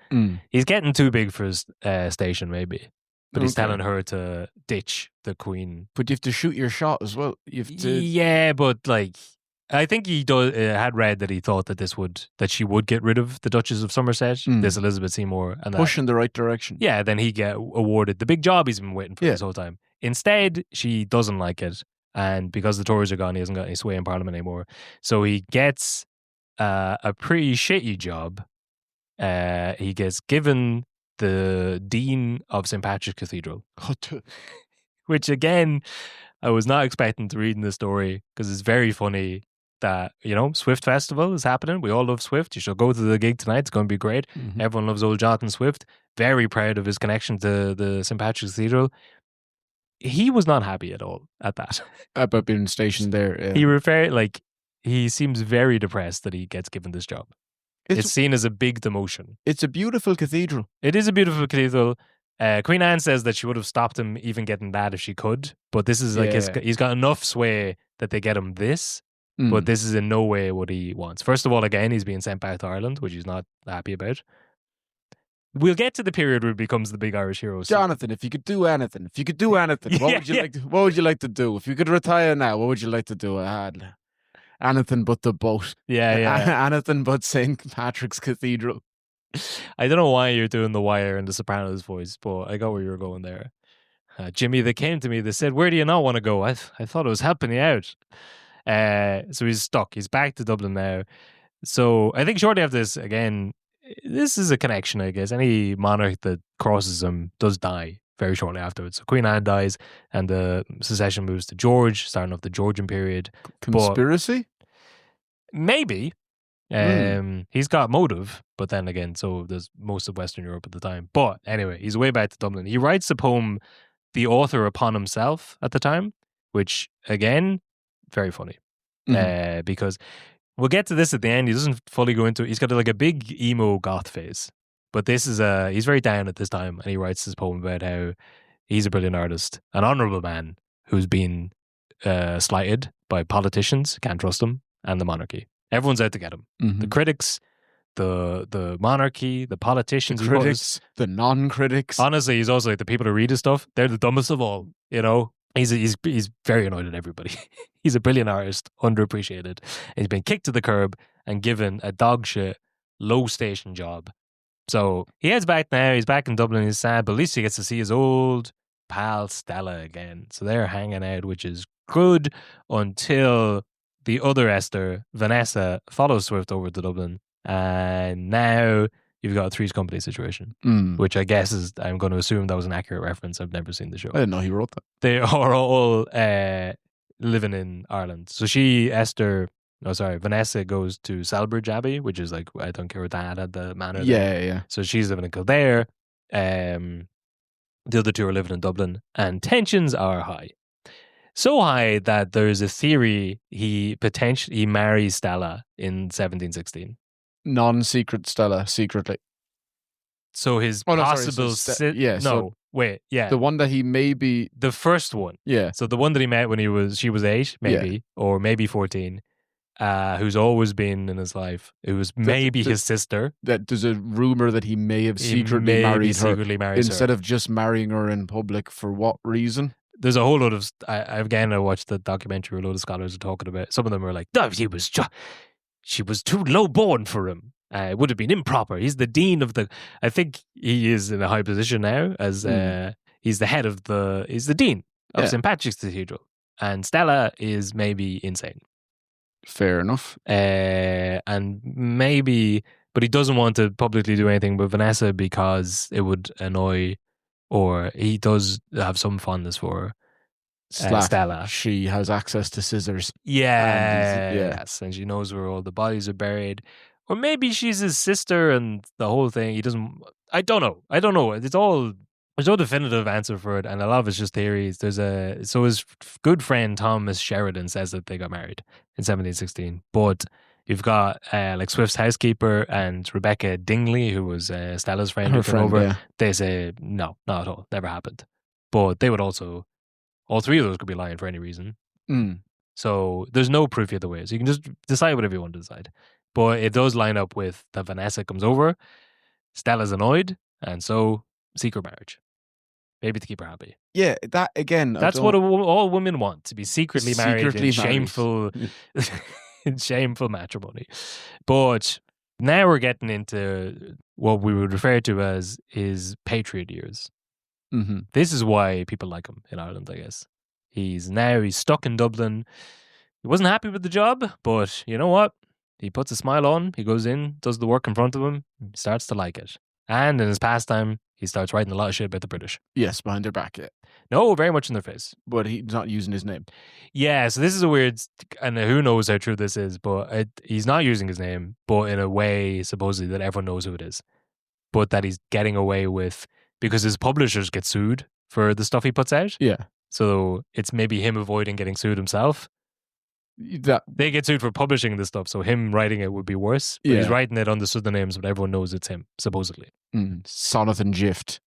He's getting too big for his station maybe. But he's telling her to ditch the Queen. But you have to shoot your shot as well. You have to... Yeah, but like... I think he had read that he thought that she would get rid of the Duchess of Somerset, this Elizabeth Seymour, and push in the right direction. Yeah, then he get awarded the big job he's been waiting for this whole time. Instead, she doesn't like it, and because the Tories are gone, he hasn't got any sway in Parliament anymore. So he gets a pretty shitty job. He gets given the Dean of St. Patrick's Cathedral, which again, I was not expecting to read in the story because it's very funny. That, Swift Festival is happening. We all love Swift. You should go to the gig tonight. It's going to be great. Everyone loves old Jonathan Swift. Very proud of his connection to the St. Patrick's Cathedral. He was not happy at all at that. About being stationed there. Yeah. He seems very depressed that he gets given this job. It's seen as a big demotion. It's a beautiful cathedral. It is a beautiful cathedral. Queen Anne says that she would have stopped him even getting that if she could. But this is like, he's got enough sway that they get him this. But this is in no way what he wants. First of all, again, he's being sent back to Ireland, which he's not happy about. We'll get to the period where he becomes the big Irish hero. Jonathan, if you could do anything, what would you like to do? If you could retire now, what would you like to do? Anything but the boat. Yeah. Anything but St. Patrick's Cathedral. I don't know why you're doing the Wire and the Sopranos voice, but I got where you were going there. Jimmy, they came to me, they said, where do you not want to go? I thought it was helping you out. So he's stuck. He's back to Dublin now. So I think shortly after this, again, this is a connection, I guess. Any monarch that crosses him does die very shortly afterwards. So Queen Anne dies and the succession moves to George, starting off the Georgian period. Conspiracy? Maybe. He's got motive, but then again, so does most of Western Europe at the time. But anyway, he's way back to Dublin. He writes the poem, The Author Upon Himself, at the time, which, again, very funny. Because we'll get to this at the end. He doesn't fully go into it. He's got like a big emo goth phase. But this is he's very down at this time, and he writes this poem about how he's a brilliant artist, an honourable man who's been slighted by politicians, can't trust him, and the monarchy. Everyone's out to get him. The critics, the monarchy, the politicians, the critics, the non-critics. Honestly, he's also like the people who read his stuff. They're the dumbest of all. He's very annoyed at everybody. He's a brilliant artist, underappreciated. And he's been kicked to the curb and given a dog shit, low station job. So he heads back now. He's back in Dublin. He's sad, but at least he gets to see his old pal Stella again. So they're hanging out, which is good until the other Esther, Vanessa, follows Swift over to Dublin. And now you've got a Three's Company situation, which I guess I'm going to assume that was an accurate reference. I've never seen the show. I didn't know he wrote that. They are all living in Ireland. So Vanessa goes to Selbridge Abbey, which is like, I don't care, her dad had the manor there. Yeah. So she's living in Kildare. The other two are living in Dublin, and tensions are high. So high that there's a theory he marries Stella in 1716. Non-secret Stella, secretly. So his possible... The one that he maybe... The first one. Yeah. So the one that he met when she was 8, maybe, or maybe 14, who's always been in his life. It was maybe his sister. That there's a rumor that he may have secretly married her instead of just marrying her in public. For what reason? There's a whole lot of... I watched the documentary. A lot of scholars are talking about. Some of them are like, no, she was too low born for him. It would have been improper. He's the dean of the... I think he is in a high position now as he's the head of he's the dean of St. Patrick's Cathedral. And Stella is maybe insane. Fair enough. And maybe... But he doesn't want to publicly do anything with Vanessa because it would annoy... Or he does have some fondness for her. Stella. She has access to scissors. Yes, and she knows where all the bodies are buried. Or maybe she's his sister and the whole thing. He doesn't... I don't know. There's no definitive answer for it, and a lot of it's just theories. So his good friend Thomas Sheridan says that they got married in 1716, but you've got like Swift's housekeeper and Rebecca Dingley, who was Stella's friend who came over. Yeah. They say no, not at all, never happened. But they would also, all three of those could be lying for any reason. So there's no proof either way. So you can just decide whatever you want to decide. But it does line up with that Vanessa comes over, Stella's annoyed, and so secret marriage. Maybe to keep her happy. Yeah, that again. That's what all women want, to be secretly married in shameful, shameful matrimony. But now we're getting into what we would refer to as his patriot years. Mm-hmm. This is why people like him in Ireland, I guess. He's stuck in Dublin. He wasn't happy with the job, but you know what? He puts a smile on, he goes in, does the work in front of him, starts to like it. And in his pastime, he starts writing a lot of shit about the British. Yes, behind their back, yeah. No, very much in their face. But he's not using his name. Yeah, so this is a weird, and who knows how true this is, but he's not using his name, but in a way, supposedly, that everyone knows who it is. But that he's getting away with, because his publishers get sued for the stuff he puts out. Yeah. So it's maybe him avoiding getting sued himself. They get sued for publishing this stuff, so him writing it would be worse. But he's writing it under pseudonyms, but everyone knows it's him, supposedly. Sonnet and Gift.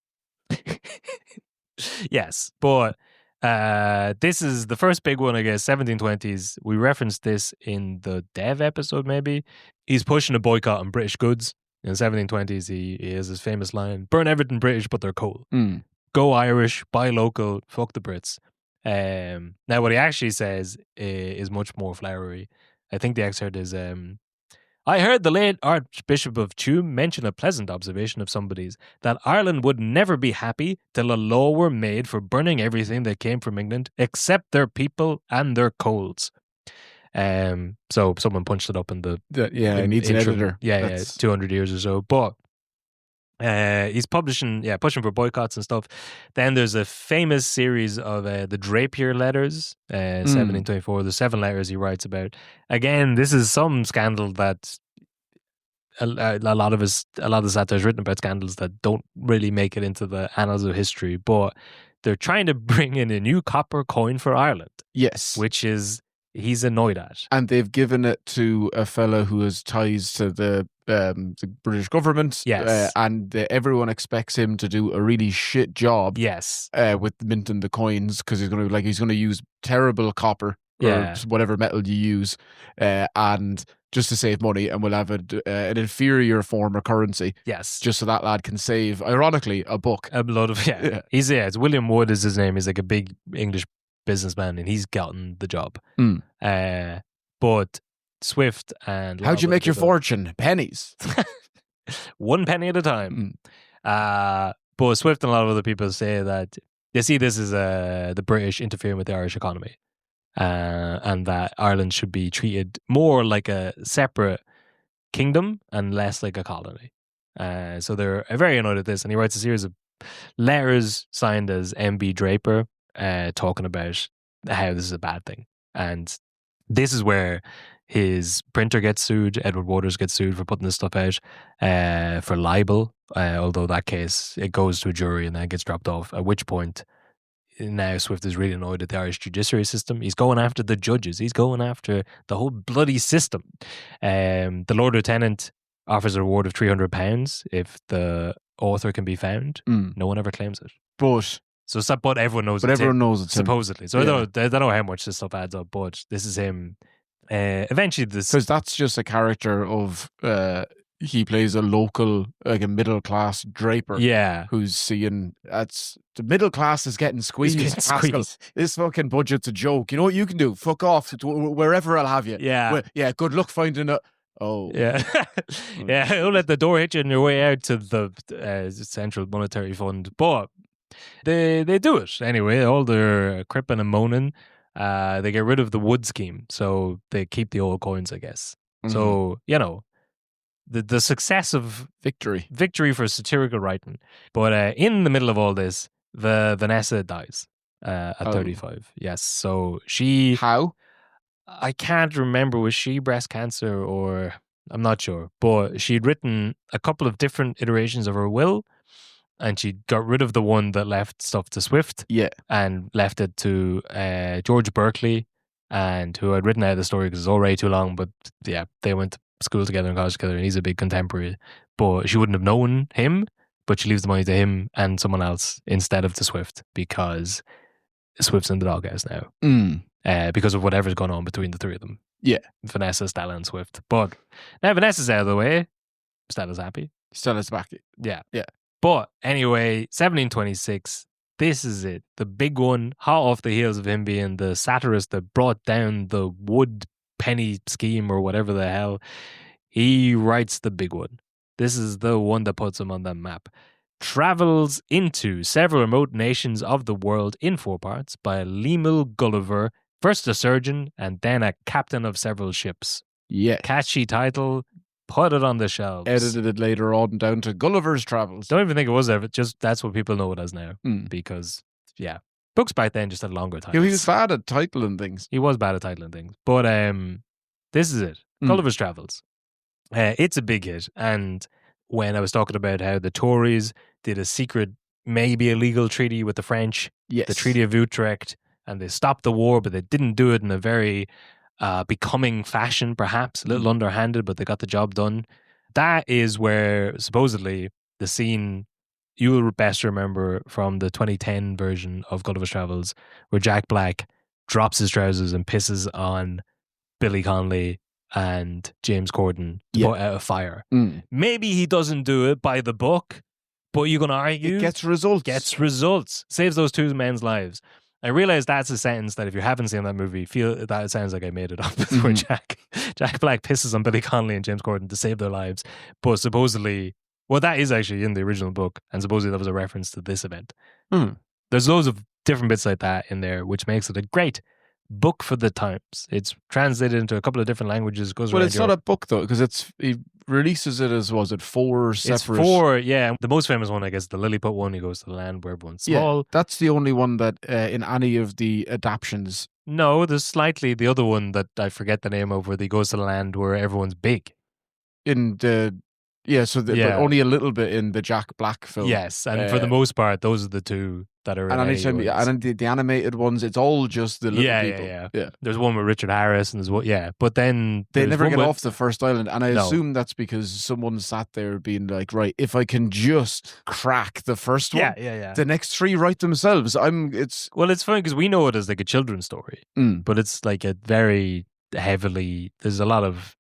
Yes, but this is the first big one, I guess, 1720s. We referenced this in the Dev episode, maybe. He's pushing a boycott on British goods. In the 1720s, he has his famous line, burn everything British, but they're coal. Go Irish, buy local, fuck the Brits. Now, what he actually says is much more flowery. I think the excerpt is, I heard the late Archbishop of Tuam mention a pleasant observation of somebody's, that Ireland would never be happy till a law were made for burning everything that came from England, except their people and their coals. So someone punched it up in the... it needs an editor. Yeah, 200 years or so. But he's pushing for boycotts and stuff. Then there's a famous series of the Drapier letters, 1724. The 7 letters he writes about. Again, this is some scandal that a lot of the satire is written about scandals that don't really make it into the annals of history. But they're trying to bring in a new copper coin for Ireland. Yes, which is he's annoyed at, and they've given it to a fella who has ties to the British government. Yes, and everyone expects him to do a really shit job. Yes, with minting the coins, because he's going to use terrible copper or whatever metal you use, and just to save money, and we'll have an inferior form of currency. Yes, just so that lad can save, ironically, a book. A lot of it's William Wood is his name. He's like a big English businessman, and he's gotten the job. But Swift and how'd you make your fortune? Pennies. 1 penny at a time. But Swift and a lot of other people say that they see this as the British interfering with the Irish economy, and that Ireland should be treated more like a separate kingdom and less like a colony. So they're very annoyed at this, and he writes a series of letters signed as MB Draper, talking about how this is a bad thing. And this is where his printer gets sued. Edward Waters gets sued for putting this stuff out for libel, although that case, it goes to a jury and then gets dropped off, at which point now Swift is really annoyed at the Irish judiciary system. He's going after the judges. He's going after the whole bloody system. The Lord Lieutenant offers a reward of £300 if the author can be found. No one ever claims it. But everyone knows. But everyone knows it's supposedly. Him. So I don't know how much this stuff adds up, but this is him. Eventually, because that's just a character of. He plays a local, like a middle class draper. Yeah, who's seeing that's the middle class is getting squeezed. This fucking budget's a joke. You know what you can do? Fuck off to wherever I'll have you. Yeah, Good luck finding a. Oh yeah, yeah. Don't let the door hit you on your way out to the Central Monetary Fund. But they do it anyway. All their cripping and moaning. They get rid of the wood scheme, so they keep the old coins, I guess. So the success of victory for satirical writing. But in the middle of all this, Vanessa dies at 35. Yes, so she how. I can't remember, was she breast cancer or I'm not sure, but she'd written a couple of different iterations of her will, and she got rid of the one that left stuff to Swift, and left it to George Berkeley, and who had written out the story because it's already too long, but yeah, they went to school together and college together, and he's a big contemporary, but she wouldn't have known him, but she leaves the money to him and someone else instead of to Swift, because Swift's in the doghouse now. Because of whatever's going on between the three of them. Yeah. Vanessa, Stella, and Swift. But now Vanessa's out of the way. Stella's happy. Stella's back. Yeah. Yeah. But anyway, 1726, this is it. The big one, hot off the heels of him being the satirist that brought down the wood penny scheme or whatever the hell. He writes the big one. This is the one that puts him on the map. Travels into several remote nations of the world in 4 parts by Lemuel Gulliver, first a surgeon and then a captain of several ships. Yeah. Catchy title, put it on the shelves. Edited it later on down to Gulliver's Travels. Don't even think it was ever, just that's what people know it as now. Because, yeah, books back then just had longer titles. Yeah, he was bad at titling things. He was bad at titling things. But this is it. Gulliver's Travels. It's a big hit. And when I was talking about how the Tories did a secret, maybe illegal treaty with the French, the Treaty of Utrecht, and they stopped the war, but they didn't do it in a very becoming fashion, perhaps, a little underhanded, but they got the job done. That is where, supposedly, the scene you'll best remember from the 2010 version of Gulliver's Travels, where Jack Black drops his trousers and pisses on Billy Connolly and James Corden to put out a fire. Maybe he doesn't do it by the book, but you're going to argue it gets results. Saves those two men's lives. I realize that's a sentence that if you haven't seen that movie, feel that it sounds like I made it up. Where Jack Black pisses on Billy Connolly and James Corden to save their lives. But supposedly, well, that is actually in the original book, and supposedly that was a reference to this event. There's loads of different bits like that in there, which makes it a great book for the times. It's translated into a couple of different languages. Goes well, it's not a book though, because he releases it as, was it 4 separate? It's 4, yeah. The most famous one, I guess, the Lilliput one. He goes to the land where everyone's small. Yeah, that's the only one that in any of the adaptions. No, there's slightly the other one that I forget the name of, where he goes to the land where everyone's big. In the but only a little bit in the Jack Black film. Yes, and for the most part, those are the two that are. And anytime, and the animated ones, it's all just the little people. Yeah. There's one with Richard Harris, and there's one, but then they never get off the first island, and I assume that's because someone sat there being like, right, if I can just crack the first one, the next 3 write themselves. It's funny because we know it as like a children's story, but it's like a very heavily. There's a lot of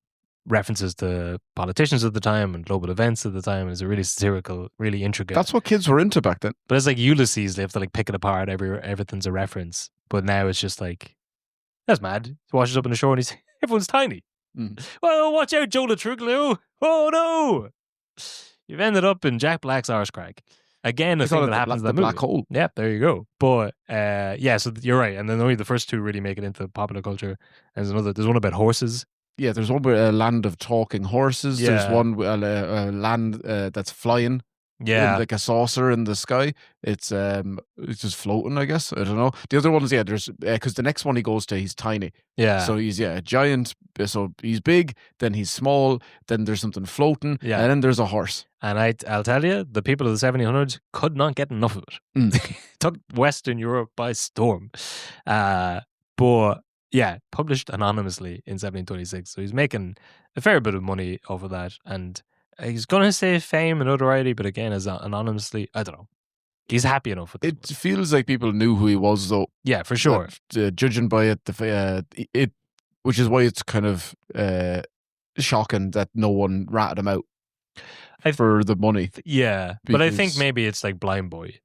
references to politicians at the time and global events at the time. It's a really satirical, really intricate. That's what kids were into back then. But it's like Ulysses, they have to like pick it apart. Everything's a reference. But now it's just like, that's mad. He washes up on the shore and everyone's tiny. Well, watch out, Joe Latruglio. Oh no! You've ended up in Jack Black's arse crack. Again, a thing that happens in that movie. Black hole. Yeah, there you go. But so you're right. And then only the first 2 really make it into popular culture. And there's one about horses. there's one with a land of talking horses. Yeah. There's one with a land that's flying. Yeah, like a saucer in the sky. It's just floating, I guess. I don't know. The other ones, there's because the next one he goes to, he's tiny. Yeah, so he's a giant. So he's big, then he's small, then there's something floating, and then there's a horse. And I'll tell you, the people of the 1700s could not get enough of it. Took Western Europe by storm. But yeah, published anonymously in 1726. So he's making a fair bit of money over that, and he's going to say fame and notoriety, but again, as anonymously, I don't know. He's happy enough with it. It feels like people knew who he was, though. Yeah, for sure. Judging by it, which is why it's kind of shocking that no one ratted him out for the money. Yeah, but I think maybe it's like Blind Boy.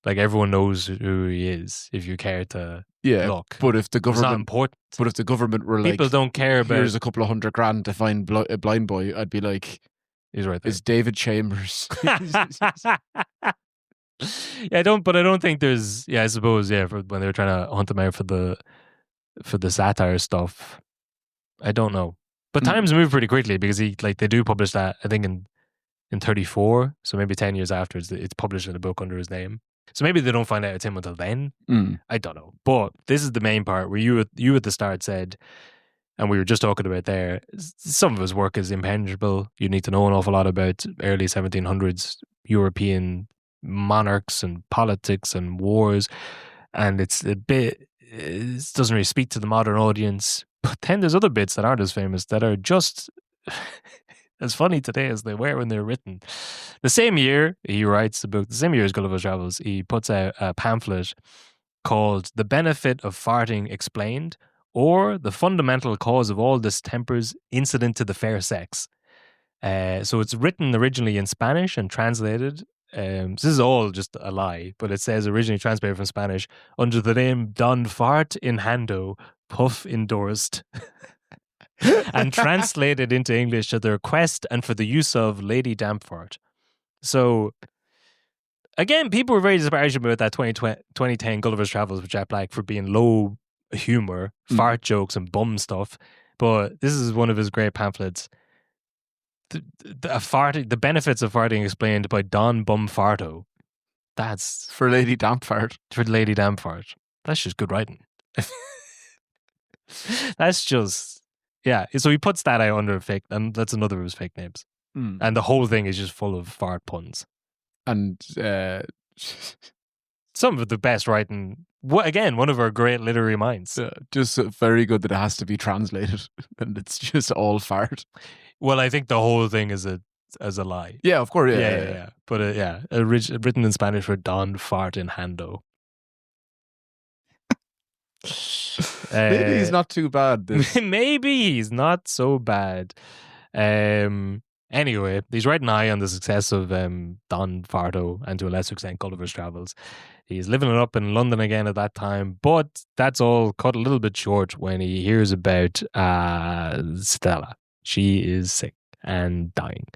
Like everyone knows who he is if you care to look. But if the government, it's not important. But if the government were people don't care about. Here's a couple of $100,000 to find a Blind Boy, I'd be like, he's right there. It's David Chambers. I don't think there's. Yeah, I suppose. Yeah, for when they were trying to hunt him out for the satire stuff, I don't know. But times move pretty quickly because they do publish that, I think in 34, so maybe 10 years after it's published in a book under his name. So maybe they don't find out it's him until then. I don't know. But this is the main part where you at the start said, and we were just talking about there, some of his work is impenetrable. You need to know an awful lot about early 1700s European monarchs and politics and wars. And it doesn't really speak to the modern audience. But then there's other bits that aren't as famous that are just as funny today as they were when they were written. The same year he writes the book, the same year as Gulliver's Travels, he puts out a pamphlet called The Benefit of Farting Explained, or The Fundamental Cause of All Distempers Incident to the Fair Sex. So it's written originally in Spanish and translated. This is all just a lie, but it says originally translated from Spanish under the name Don Fart in Hando, Puff endorsed. And translated into English at the request and for the use of Lady Dampfart. So, again, people were very disparaging about that 2010 Gulliver's Travels with Jack Black for being low humor, fart jokes, and bum stuff. But this is one of his great pamphlets. The benefits of farting explained by Don Bumfarto. That's for Lady Dampfart. For Lady Dampfart. That's just good writing. That's just. Yeah, so he puts that out under a fake, and that's another of his fake names. And the whole thing is just full of fart puns. And some of the best writing. Again, one of our great literary minds. Just very good that it has to be translated, and it's just all fart. Well, I think the whole thing is a lie. Yeah, of course. Yeah. But written in Spanish for Don Fart in Hando. Maybe he's not too bad. Maybe he's not so bad. Anyway, he's riding high on the success of Don Farto and to a lesser extent Gulliver's Travels. He's living it up in London again at that time, but that's all cut a little bit short when he hears about Stella. She is sick and dying.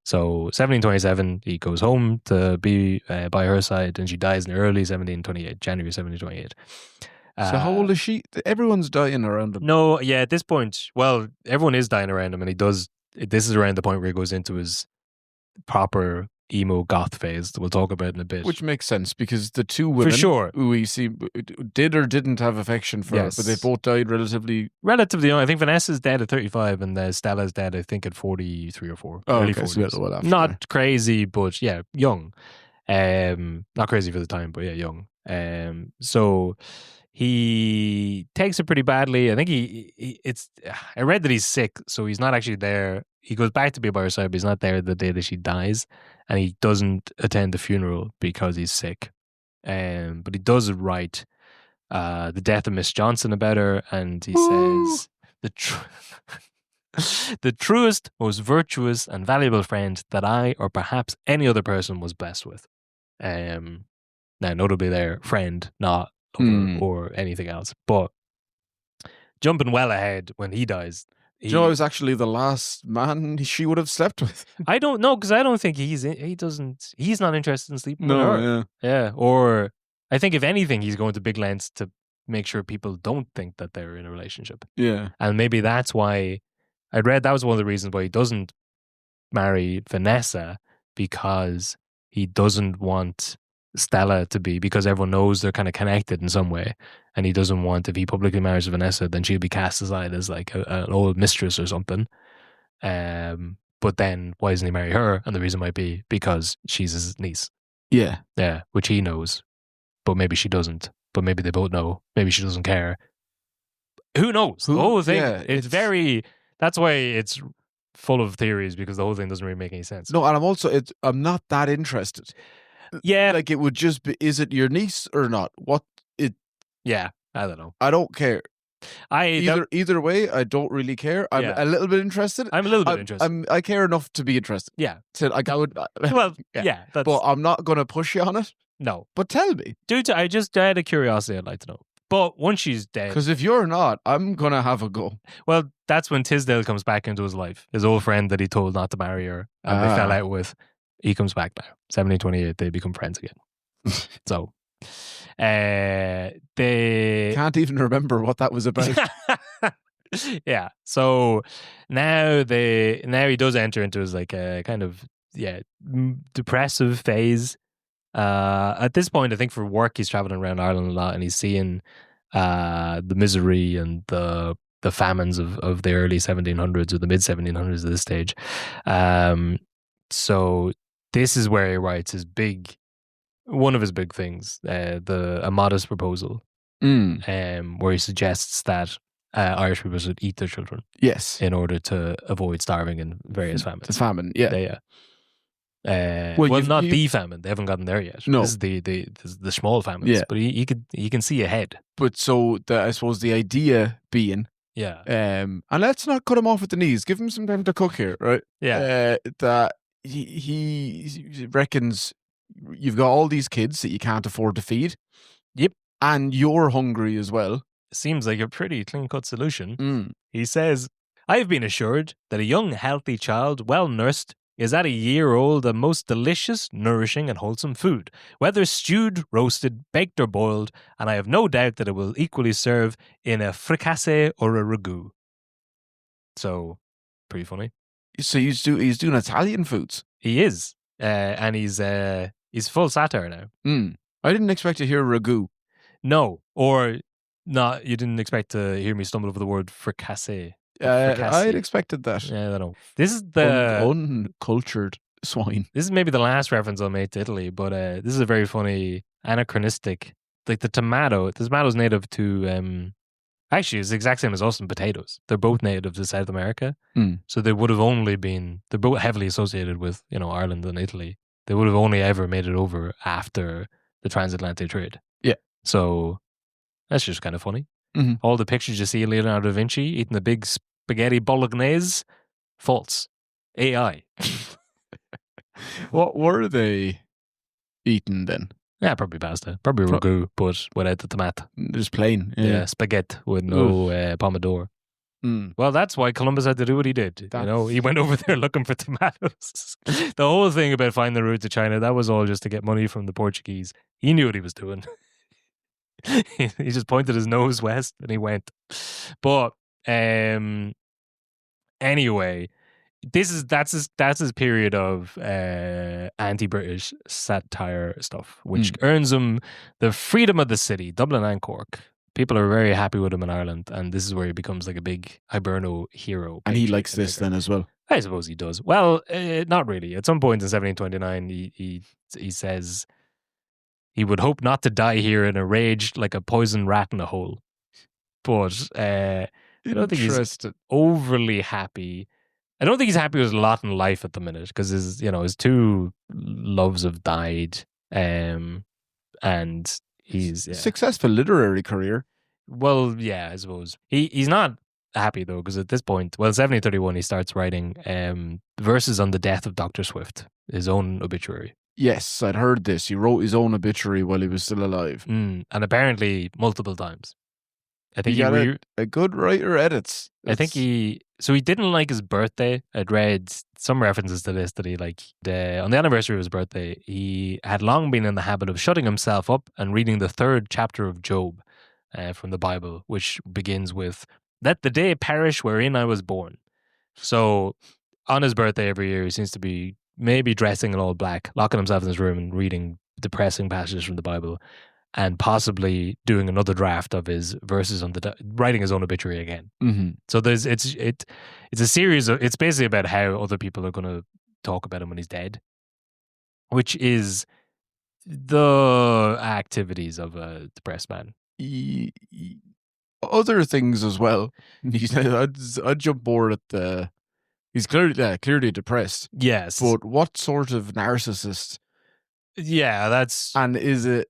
So 1727, he goes home to be by her side, and she dies in early 1728, January 1728. So how old is she? Everyone's dying around him. No, yeah, at this point, well, everyone is dying around him, and this is around the point where he goes into his proper emo goth phase that we'll talk about in a bit. Which makes sense, because the two women for sure who we see did or didn't have affection for her, but they both died relatively young. I think Vanessa's dead at 35 and Stella's dead, I think, at 43 or 4. Oh, early okay. 40s. So well not crazy, but yeah, young. Not crazy for the time, but yeah, young. So he takes it pretty badly. I think I read that he's sick, so he's not actually there. He goes back to be by her side, but he's not there the day that she dies, and he doesn't attend the funeral because he's sick. But he does write the death of Miss Johnson about her, and he says the truest, most virtuous, and valuable friend that I, or perhaps any other person, was blessed with. Now, notably there, friend, not lover or anything else. But jumping well ahead, when he dies, Joe was actually the last man she would have slept with. I don't know, because I don't think he's not interested in sleeping with her. Yeah. Or I think if anything, he's going to big lengths to make sure people don't think that they're in a relationship. Yeah. And maybe that's why I'd read that was one of the reasons why he doesn't marry Vanessa, because he doesn't want Stella to be, because everyone knows they're kind of connected in some way, and he doesn't want, if he publicly marries Vanessa, then she'll be cast aside as like an old mistress or something. But then why doesn't he marry her? And the reason might be because she's his niece. Yeah. Yeah, which he knows, but maybe she doesn't. But maybe they both know. Maybe she doesn't care. Who knows? The whole thing, it's very, that's why it's full of theories, because the whole thing doesn't really make any sense. No, and I'm not that interested. Yeah. Like, it would just be, is it your niece or not? Yeah, I don't know. I don't care. Either way, I don't really care. I'm a little bit interested. I'm a little bit interested. I care enough to be interested. Yeah. Like I would. Well, yeah. But I'm not going to push you on it. No. But tell me. Dude, I had a curiosity I'd like to know. But once she's dead... Because if you're not, I'm going to have a go. Well, that's when Tisdale comes back into his life. His old friend that he told not to marry her and they fell out with. He comes back now. 1728, they become friends again. So... they can't even remember what that was about. Yeah, so now he does enter into his like a kind of depressive phase. At this point, I think for work he's traveling around Ireland a lot, and he's seeing the misery and the famines of the early 1700s or the mid 1700s at this stage. So this is where he writes one of his big things, a modest proposal, where he suggests that Irish people should eat their children. Yes. In order to avoid starving in various famines. The famine, yeah. Not the famine. They haven't gotten there yet. No. This is the small famines. Yeah. But he can see ahead. But so I suppose the idea being, and let's not cut him off at the knees. Give him some time to cook here, right? Yeah. That he reckons you've got all these kids that you can't afford to feed. Yep. And you're hungry as well. Seems like a pretty clean-cut solution. He says, I have been assured that a young, healthy child, well nursed, is at a year old a most delicious, nourishing, and wholesome food, whether stewed, roasted, baked, or boiled, and I have no doubt that it will equally serve in a fricassee or a ragout. So, pretty funny. So he's doing Italian foods. He is, and he's full satire now. I didn't expect to hear ragout. No, or not. You didn't expect to hear me stumble over the word fricassee. I'd expected that. Yeah, I don't know. This is the uncultured swine. This is maybe the last reference I'll make to Italy, but this is a very funny anachronistic. Like the tomato's native to actually it's the exact same as us and potatoes. They're both native to South America, so they would have only been. They're both heavily associated with Ireland and Italy. They would have only ever made it over after the transatlantic trade. Yeah. So that's just kind of funny. Mm-hmm. All the pictures you see of Leonardo da Vinci eating the big spaghetti bolognese, false. AI. What were they eating then? Yeah, probably pasta. Probably ragout, but without the tomato. Just plain. Yeah, spaghetti with no pomodoro. Well, that's why Columbus had to do what he did. He went over there looking for tomatoes. The whole thing about finding the route to China, that was all just to get money from the Portuguese. He knew what he was doing. He just pointed his nose west and he went. But anyway, that's his period of anti-British satire stuff, which earns him the freedom of the city, Dublin and Cork. People are very happy with him in Ireland, and this is where he becomes like a big Hiberno hero. And he likes this then as well. I suppose he does. Well, not really. At some point in 1729, he says he would hope not to die here in a rage like a poisoned rat in a hole. But I don't think he's overly happy. I don't think he's happy with his lot in life at the minute because his two loves have died, and he's successful literary career. Well, yeah, I suppose he's not happy though because at this point, 1731, he starts writing verses on the death of Dr. Swift, his own obituary. Yes, I'd heard this. He wrote his own obituary while he was still alive, and apparently multiple times. I think a good writer edits. I think he didn't like his birthday. I'd read some references to this that he on the anniversary of his birthday, he had long been in the habit of shutting himself up and reading the 3rd chapter of Job from the Bible, which begins with, "Let the day perish wherein I was born." So on his birthday every year, he seems to be maybe dressing in all black, locking himself in his room and reading depressing passages from the Bible, and possibly doing another draft of his verses on writing his own obituary again. Mm-hmm. So it's a series of, it's basically about how other people are going to talk about him when he's dead, which is the activities of a depressed man. Other things as well. I'd jump board at the. He's clearly depressed. Yes, but what sort of narcissist? Yeah, that's. And is it?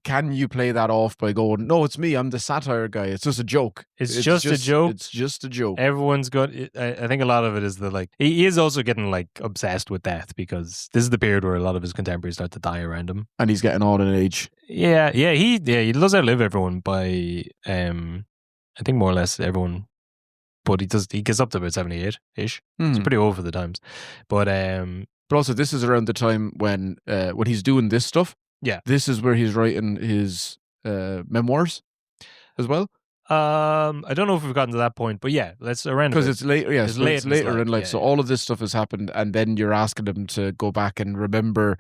Can you play that off by going, no, it's me, I'm the satire guy, it's just a joke. It's just a joke. It's just a joke. Everyone's got, I think a lot of it is he is also getting obsessed with death, because this is the period where a lot of his contemporaries start to die around him. And he's getting on in age. Yeah, he does outlive everyone by, I think more or less everyone, but he gets up to about 78-ish. It's pretty old for the times. But also this is around the time when he's doing this stuff. Yeah. This is where he's writing his memoirs as well. I don't know if we've gotten to that point, but yeah, let's around because it's later. Yeah, it's later in life. Yeah, so all of this stuff has happened, and then you're asking him to go back and remember,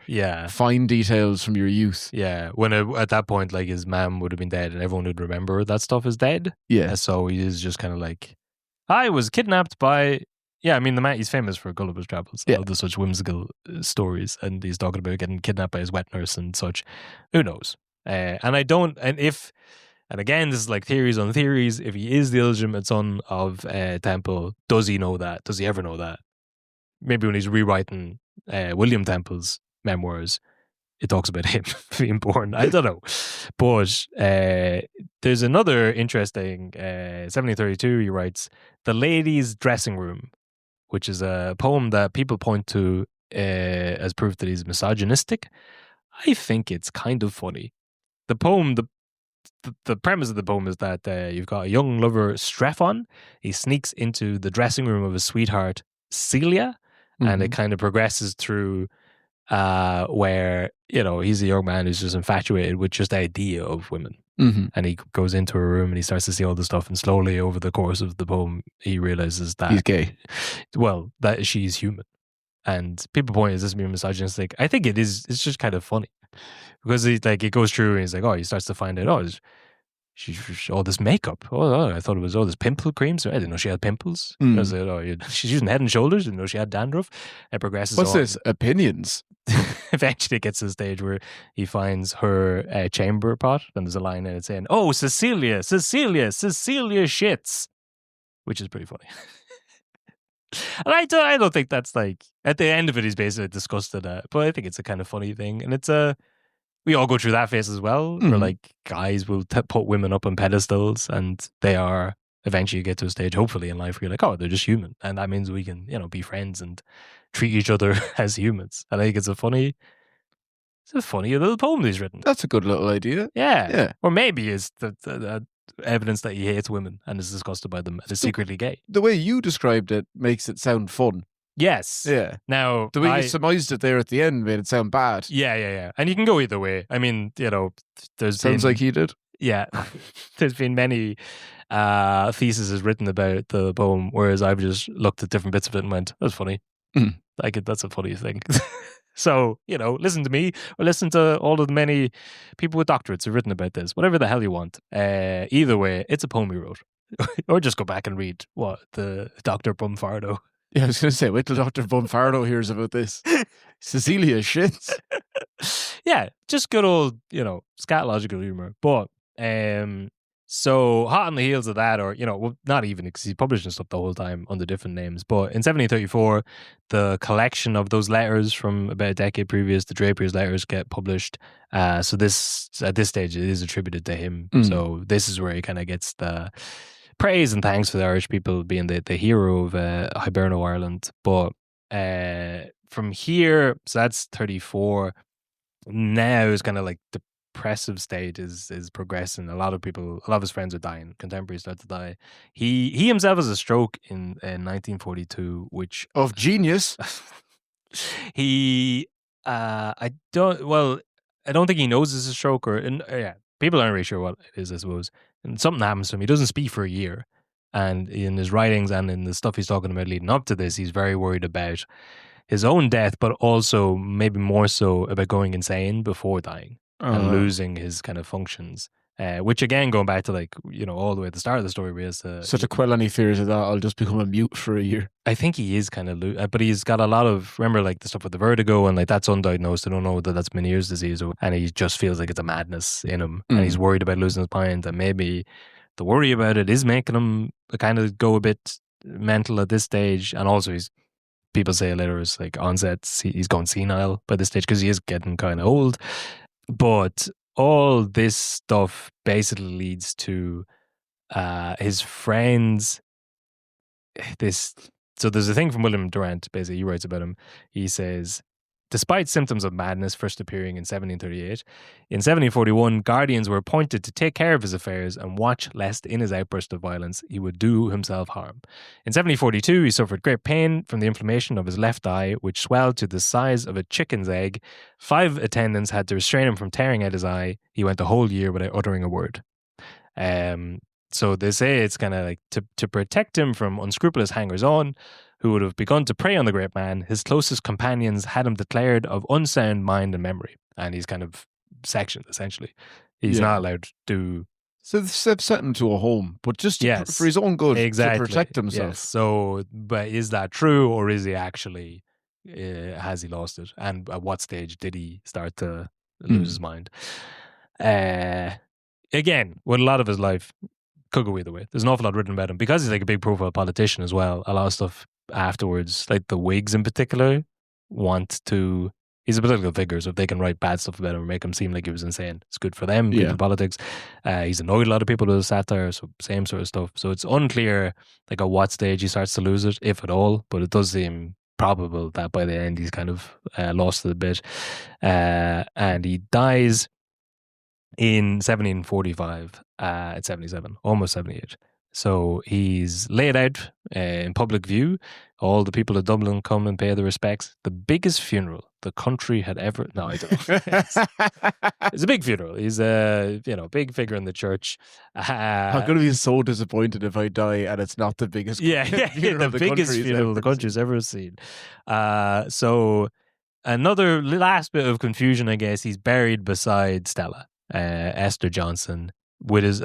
fine details from your youth. Yeah, when at that point, his mom would have been dead, and everyone would remember that stuff is dead. Yeah, so he is just kind of I was kidnapped by. Yeah, I mean, the man, he's famous for Gulliver's Travels and other such whimsical stories, and he's talking about getting kidnapped by his wet nurse and such. Who knows? And again, this is theories on theories. If he is the illegitimate son of Temple, does he know that? Does he ever know that? Maybe when he's rewriting William Temple's memoirs, it talks about him being born. I don't know. But there's another interesting, 1732, he writes, The Lady's Dressing Room, which is a poem that people point to as proof that he's misogynistic. I think it's kind of funny. The poem, the premise of the poem is that you've got a young lover, Strephon. He sneaks into the dressing room of his sweetheart, Celia, and it kind of progresses through where, he's a young man who's just infatuated with just the idea of women. And he goes into a room and he starts to see all the stuff, and slowly over the course of the poem he realizes that he's gay. Well, that she's human. And people point, is this being misogynistic? I think it is. It's just kind of funny because it goes through and he's he starts to find out, she's all this makeup. I thought it was all this pimple creams. I didn't know she had pimples. She's using Head and Shoulders. Didn't know she had dandruff. It progresses. What's this? Opinions. Eventually it gets to the stage where he finds her chamber pot, and there's a line in it saying, "Oh, Cecilia shits," which is pretty funny. And I don't think that's at the end of it he's basically disgusted at, but I think it's a kind of funny thing, and it's we all go through that phase as well, where guys will put women up on pedestals, and they are eventually get to a stage, hopefully in life, where you're they're just human, and that means we can be friends and treat each other as humans. And I think it's a funny little poem he's written. That's a good little idea. Yeah. Or maybe it's the evidence that he hates women and is disgusted by them and is secretly gay. The way you described it makes it sound fun. Yes. Yeah. Now, the way you surmised it there at the end made it sound bad. Yeah. And you can go either way. I mean, sounds like he did. Yeah. There's been many theses written about the poem, whereas I've just looked at different bits of it and went, that's funny. That's a funny thing. So, listen to me or listen to all of the many people with doctorates who've written about this, whatever the hell you want. Either way, it's a poem he wrote. Or just go back and read the Dr. Bumfardo. Yeah, I was going to say, wait till Dr. Bumfardo hears about this. Cecilia shits. Yeah, just good old, scatological humor. But, so hot on the heels of that, or, not even, because he's publishing stuff the whole time under different names. But in 1734, the collection of those letters from about a decade previous, the Drapier's letters, get published. So this, at this stage, it is attributed to him. So this is where he kind of gets the praise and thanks for the Irish people being the hero of Hiberno, Ireland. But from here, so that's 34. Now is kind of the depressive state is progressing. A lot of his friends are dying. Contemporaries start to die. He himself has a stroke in 1942, which of genius. I don't think he knows it's a stroke, people aren't really sure what it is, I suppose. And something happens to him. He doesn't speak for a year. And in his writings and in the stuff he's talking about leading up to this, he's very worried about his own death, but also maybe more so about going insane before dying and losing his kind of functions. Which again, going back to all the way at the start of the story, where he has so to quell any fears of that, I'll just become a mute for a year. I think he is kind of, but he's got a lot of, remember the stuff with the vertigo and that's undiagnosed. I don't know that that's Meniere's disease, and he just feels like it's a madness in him, and he's worried about losing his mind, and maybe the worry about it is making him kind of go a bit mental at this stage. And also people say later it's like onset, he's going senile by this stage because he is getting kind of old. But all this stuff basically leads to his friends. So there's a thing from William Durant, basically, he writes about him. He says, despite symptoms of madness first appearing in 1738, in 1741, guardians were appointed to take care of his affairs and watch lest in his outburst of violence he would do himself harm. In 1742, he suffered great pain from the inflammation of his left eye, which swelled to the size of a chicken's egg. 5 attendants had to restrain him from tearing out his eye. He went a whole year without uttering a word. So they say it's kind of like to protect him from unscrupulous hangers-on who would have begun to prey on the great man. His closest companions had him declared of unsound mind and memory, and he's kind of sectioned, essentially. He's not allowed to... So they've sent him to a home, but just for his own good, to protect himself. Yes. So, but is that true, or is he actually... has he lost it? And at what stage did he start to lose his mind? Again, with a lot of his life, could go either way. There's an awful lot written about him because he's like a big profile politician as well. A lot of stuff afterwards, like the Whigs in particular, he's a political figure, so if they can write bad stuff about him or make him seem like he was insane, it's good for them, in politics. He's annoyed a lot of people with his satire, so same sort of stuff. So it's unclear at what stage he starts to lose it, if at all, but it does seem probable that by the end he's kind of lost it a bit. And he dies in 1745 at 77, almost 78. So he's laid out in public view. All the people of Dublin come and pay their respects. The biggest funeral the country had ever... No, I don't know. It's a big funeral. He's a big figure in the church. I'm going to be so disappointed if I die and it's not the biggest funeral the biggest funeral the country's ever seen. So another last bit of confusion, I guess. He's buried beside Stella, Esther Johnson. With his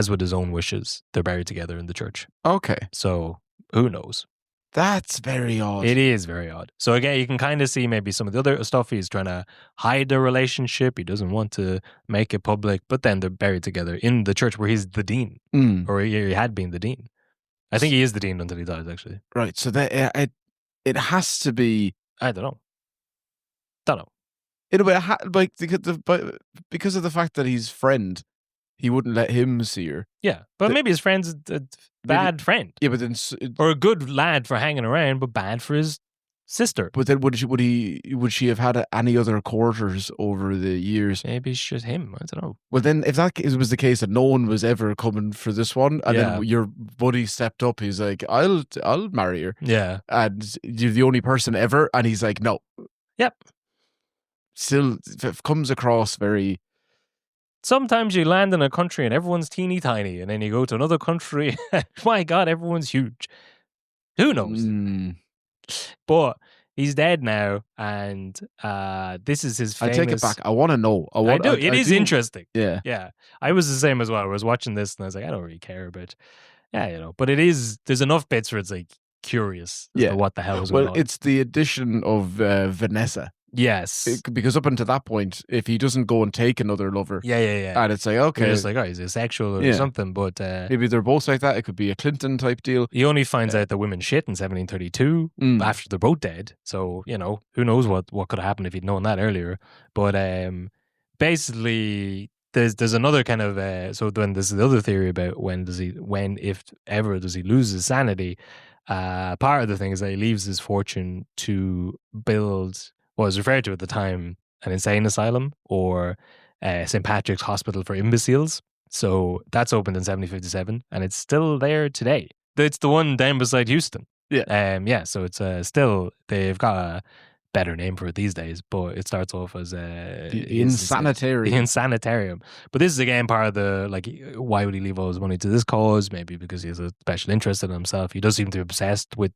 with his own wishes, they're buried together in the church. Okay. So who knows? That's very odd. It is very odd. So again, you can kind of see maybe some of the other stuff. He's trying to hide their relationship. He doesn't want to make it public. But then they're buried together in the church where he's the dean, or he had been the dean. I think he is the dean until he dies, actually. Right. So that it has to be. I don't know. In a way, because of the fact that he's friend. He wouldn't let him see her. Yeah, but maybe his friend's a bad friend. Yeah, but then or a good lad for hanging around, but bad for his sister. But then would she have had any other quarters over the years? Maybe it's just him. I don't know. Well, then if that was the case that no one was ever coming for this one, and then your buddy stepped up, he's like, "I'll marry her." Yeah, and you're the only person ever, and he's like, "No." Yep. Still, it comes across very. Sometimes you land in a country and everyone's teeny tiny, and then you go to another country and my God, everyone's huge. Who knows? But he's dead now, and this is his famous... I take it back. I want to know. I do. It is interesting. Yeah. I was the same as well. I was watching this and I was like, I don't really care about... Yeah, but it is... There's enough bits where it's like curious as to what the hell is going on. Well, it's the addition of Vanessa. Yes. Because up until that point, if he doesn't go and take another lover, and it's like, okay, it's like, he's asexual or something, but maybe they're both like that. It could be a Clinton type deal. He only finds out that women shit in 1732 after they're both dead. So who knows what could have happened if he'd known that earlier. But basically, there's another kind of so then there's the other theory about if ever does he lose his sanity. Part of the thing is that he leaves his fortune to build what was referred to at the time an insane asylum or St. Patrick's Hospital for Imbeciles. So that's opened in 1757 and it's still there today. It's the one down beside Houston. Yeah. So it's still, they've got better name for it these days, but it starts off as the Insanitarium. The Insanitarium. But this is again part of the, like, why would he leave all his money to this cause? Maybe because he has a special interest in himself. He does seem to be obsessed with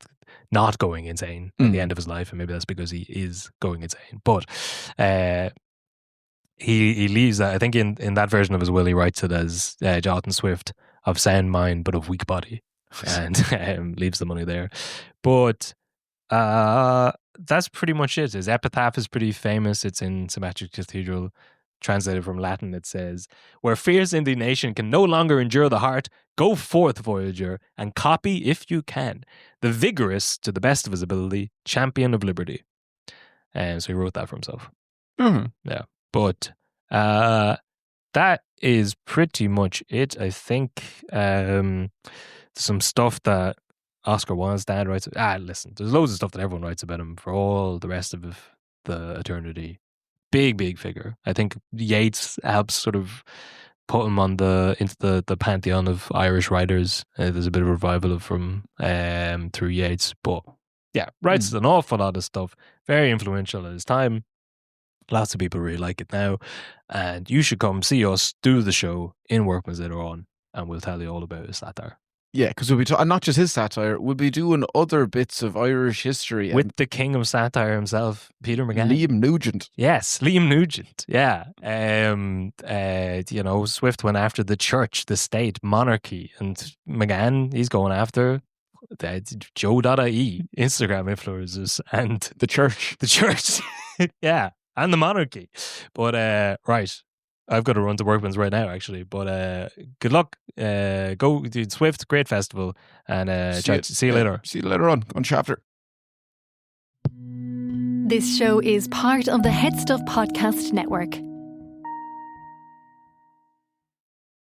not going insane at the end of his life, and maybe that's because he is going insane. But he leaves that. I think in that version of his will, he writes it as Jonathan Swift, of sound mind but of weak body, and leaves the money there. But that's pretty much it. His epitaph is pretty famous. It's in St. Patrick's Cathedral. Translated from Latin, it says, "Where fierce indignation can no longer endure the heart, go forth, voyager, and copy, if you can, the vigorous, to the best of his ability, champion of liberty." And so he wrote that for himself. Yeah. But that is pretty much it. I think some stuff that Oscar Wilde's dad writes. Listen, there's loads of stuff that everyone writes about him for all the rest of the eternity. Big figure. I think Yeats helps sort of put him into the pantheon of Irish writers. There's a bit of a revival from through Yeats, but yeah, writes an awful lot of stuff. Very influential at his time. Lots of people really like it now, and you should come see us do the show in Workman's later on, and we'll tell you all about his satire. Yeah, because we'll be and not just his satire, we'll be doing other bits of Irish history with the king of satire himself, Peter McGann. Liam Nugent. Yes, Liam Nugent. Yeah. Swift went after the church, the state, monarchy, and McGann, he's going after Joe.ie, Instagram influencers, and the church. The church. Yeah, and the monarchy. But right. I've got to run to Workman's right now, actually. But good luck. Go to Swift, great festival, and see you later. See you later on Chapter. This show is part of the Head Stuff Podcast Network.